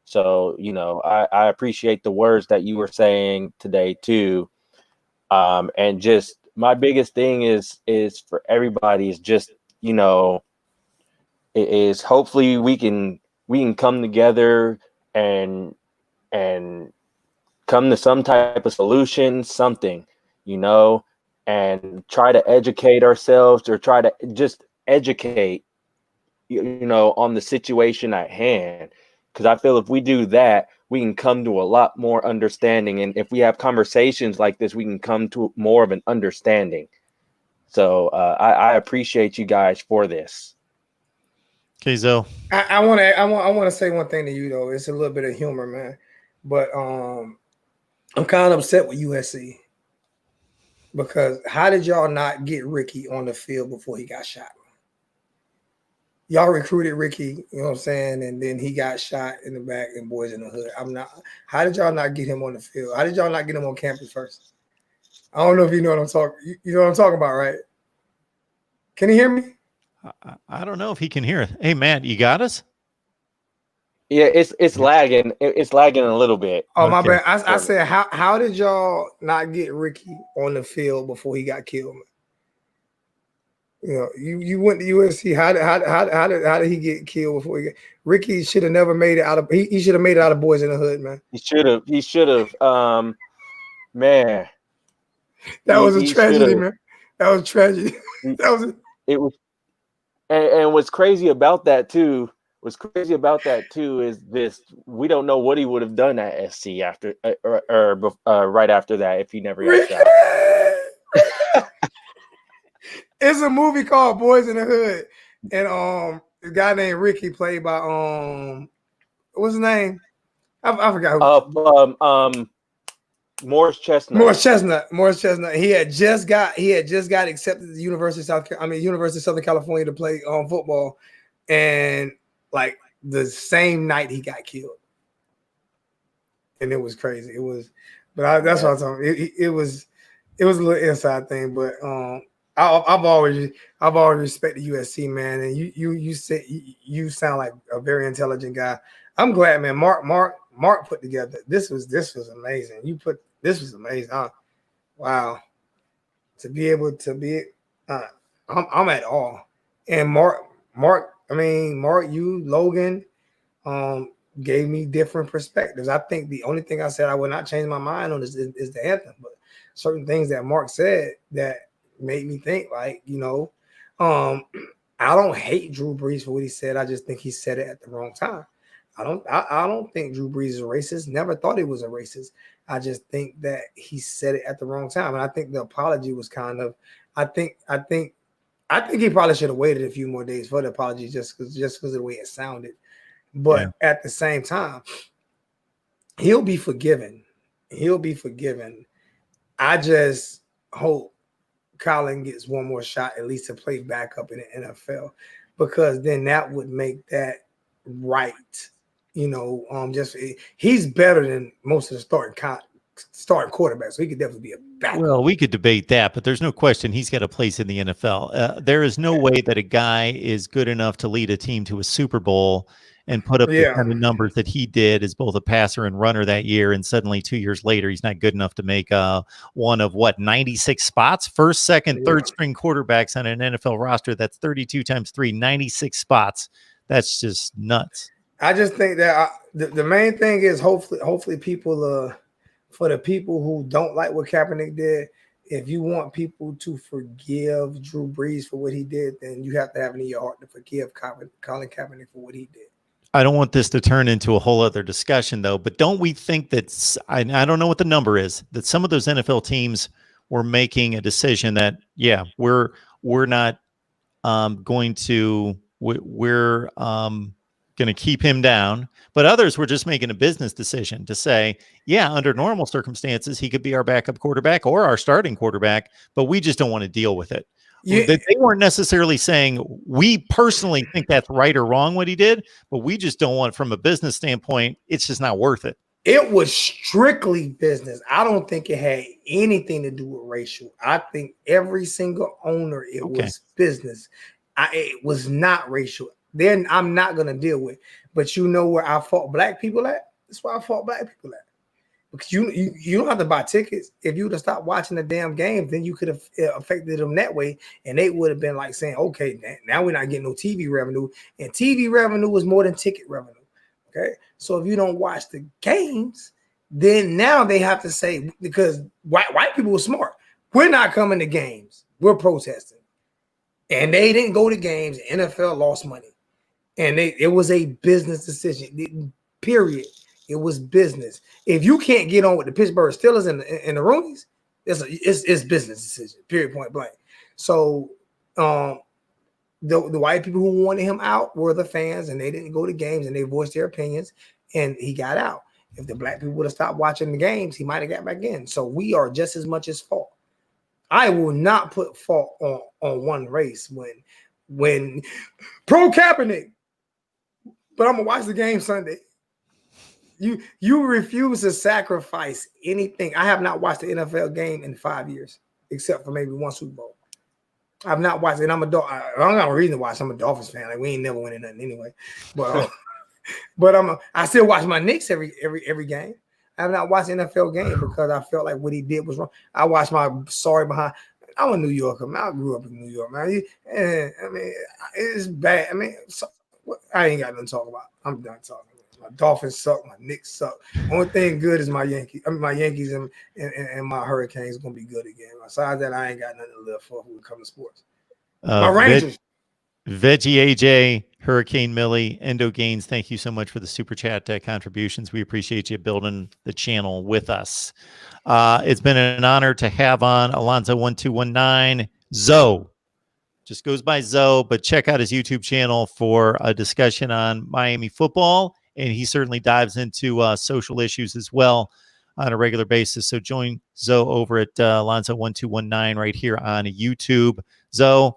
So, I appreciate the words that you were saying today too. And just my biggest thing is for everybody is just, is hopefully we can come together and come to some type of solution, something, and try to educate ourselves, or try to just educate, on the situation at hand. Because I feel if we do that, we can come to a lot more understanding. And if we have conversations like this, we can come to more of an understanding. So I appreciate you guys for this. Okay, Zoe. I want to say one thing to you though. It's a little bit of humor, man, but I'm kind of upset with USC, because how did y'all not get Ricky on the field before he got shot? Y'all recruited Ricky, you know what I'm saying, and then he got shot in the back and Boys in the Hood. How did y'all not get him on the field? How did y'all not get him on campus first? I don't know if you know what I'm talking. You know what I'm talking about, right? Can you hear me? I don't know if he can hear it. Hey, Matt, you got us? Yeah, it's lagging. It's lagging a little bit. Oh, my bad. I said, how did y'all not get Ricky on the field before he got killed? You went to USC. How did he get killed before he got? Ricky should have never made it out of. He should have made it out of Boys in the Hood, man. He should have. Man, that was a tragedy, man. That was tragedy. It was. And what's crazy about that too is this: we don't know what he would have done at SC after or right after that if he never got shot. It's a movie called Boys in the Hood, and a guy named Ricky, played by what's his name? I forgot who. Morris Chestnut. Morris Chestnut. He had just got accepted to the University of Southern California to play football, and like the same night he got killed, and it was crazy. It was, but that's what I'm talking. It was a little inside thing, but I've always respected USC, man, and you said you sound like a very intelligent guy. I'm glad, man. Mark put together. This was amazing. This was amazing. Wow. To be able to be, I'm at all. And Mark, you, Logan, gave me different perspectives. I think the only thing I said I would not change my mind on is the anthem, but certain things that Mark said that made me think, like, I don't hate Drew Brees for what he said. I just think he said it at the wrong time. I don't think Drew Brees is a racist. Never thought he was a racist. I just think that he said it at the wrong time. And I think the apology was kind of, I think he probably should have waited a few more days for the apology just because of the way it sounded. But at the same time, he'll be forgiven. I just hope Colin gets one more shot, at least to play backup in the NFL, because then that would make that right. He's better than most of the starting quarterbacks, so he could definitely be a backup. Well, we could debate that, but there's no question he's got a place in the NFL. There is no way that a guy is good enough to lead a team to a Super Bowl and put up the kind of numbers that he did as both a passer and runner that year, and suddenly 2 years later he's not good enough to make one of 96 spots, first, second, third string quarterbacks on an NFL roster. That's 32 times 3, 96 spots. That's just nuts. I just think that the main thing is hopefully people, for the people who don't like what Kaepernick did, if you want people to forgive Drew Brees for what he did, then you have to have it in your heart to forgive Colin Kaepernick for what he did. I don't want this to turn into a whole other discussion, though. But don't we think that I don't know what the number is, that some of those NFL teams were making a decision that, yeah, we're not going to keep him down, but others were just making a business decision to say, yeah, under normal circumstances, he could be our backup quarterback or our starting quarterback, but we just don't want to deal with it. Yeah. They weren't necessarily saying we personally think that's right or wrong what he did, but we just don't want, from a business standpoint, it's just not worth it. It was strictly business. I don't think it had anything to do with racial. I think every single owner, it was business. It was not racial. Then I'm not going to deal with. But you know where I fought black people at? That's where I fought black people at. Because you don't have to buy tickets. If you would have stopped watching the damn game, then you could have affected them that way. And they would have been like saying, okay, now we're not getting no TV revenue. And TV revenue was more than ticket revenue. Okay. So if you don't watch the games, then now they have to say, because white people were smart. We're not coming to games. We're protesting. And they didn't go to games. The NFL lost money. And it was a business decision. Period. It was business. If you can't get on with the Pittsburgh Steelers and the Roonies, it's business decision. Period. Point blank. So the white people who wanted him out were the fans, and they didn't go to games, and they voiced their opinions, and he got out. If the black people would have stopped watching the games, he might have got back in. So we are just as much as fault. I will not put fault on one race when pro Kaepernick, but I'm gonna watch the game Sunday. You refuse to sacrifice anything. I have not watched the NFL game in 5 years, except for maybe one Super Bowl. I've not watched it. And I don't got a reason to watch. I'm a Dolphins fan. Like, we ain't never winning nothing anyway. But I still watch my Knicks every game. I have not watched the NFL game because I felt like what he did was wrong. I watched my sorry behind. I'm a New Yorker, man. I grew up in New York, man. And I mean, it's bad. I mean, I ain't got nothing to talk about. I'm done talking. My Dolphins suck. My Knicks suck. Only thing good is my Yankees. I mean, my Yankees and my Hurricanes gonna be good again. Besides that, I ain't got nothing to live for when it comes to sports. My Rangers. Veggie AJ, Hurricane Millie, Endo Gaines, thank you so much for the super chat contributions. We appreciate you building the channel with us. It's been an honor to have on Alonzo1219, Zoe. Just goes by Zoe, but check out his YouTube channel for a discussion on Miami football. And he certainly dives into social issues as well on a regular basis. So join Zoe over at Alonzo1219 right here on YouTube. Zoe,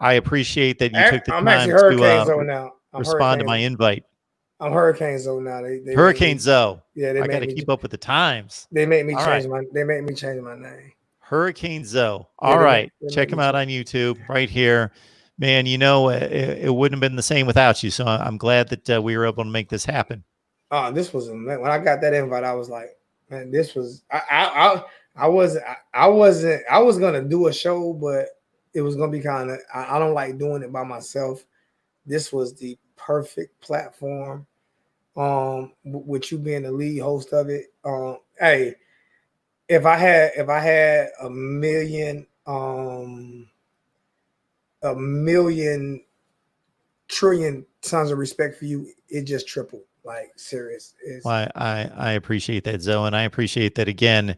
I appreciate that you took the time to respond to my invite. I'm Hurricane Zoe now. They Hurricane Zoe. Yeah, I got to keep up with the times. They made me change my name. Hurricane Zoe. All right, check him out on YouTube right here. Man, you know, it wouldn't have been the same without you. So I'm glad that we were able to make this happen. Oh, this was when I got that invite, I was like, man, this was I was gonna do a show, but it was gonna be kind of I don't like doing it by myself. This was the perfect platform. With you being the lead host of it. Hey, if I had a million trillion tons of respect for you, it just tripled. Like, serious. Well, I appreciate that, Zoe, and I appreciate that again.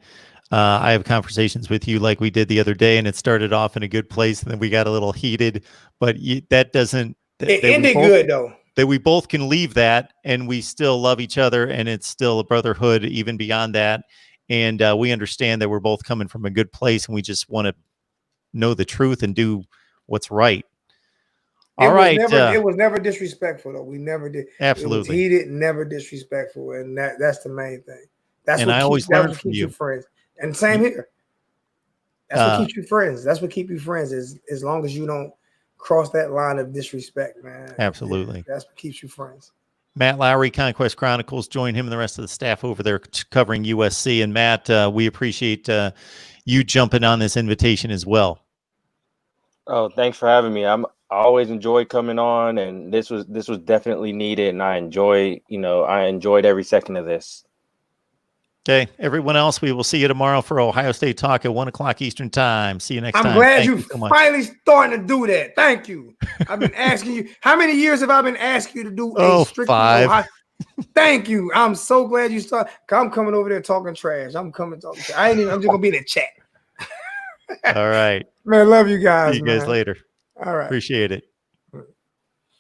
I have conversations with you like we did the other day, and it started off in a good place, and then we got a little heated. But that doesn't. It ended good though. That we both can leave that, and we still love each other, and it's still a brotherhood even beyond that. And we understand that we're both coming from a good place, and we just want to know the truth and do what's right. It was never disrespectful though. We never did. Absolutely. He didn't never disrespectful, and that's the main thing. That's and what I always learn from you. Friends. And same here. That's what keeps you friends. That's what keeps you friends. Is as long as you don't cross that line of disrespect, man. Absolutely. That's what keeps you friends. Matt Lowry, Conquest Chronicles, join him and the rest of the staff over there covering USC. And Matt, we appreciate you jumping on this invitation as well. Oh, thanks for having me. I always enjoy coming on, and this was definitely needed, and I enjoyed every second of this. Okay, everyone else, we will see you tomorrow for Ohio State Talk at 1 o'clock Eastern Time. See you next time. I'm glad Thank you so much. finally starting to do that. Thank you. I've been asking you. How many years have I been asking you to do Oh, a strictly 5. Ohio? Thank you. I'm so glad you started. I'm coming over there talking trash. I'm coming talking trash. I'm just gonna be in the chat. All right. Man, love you guys. See you guys man. later. All right. Appreciate it.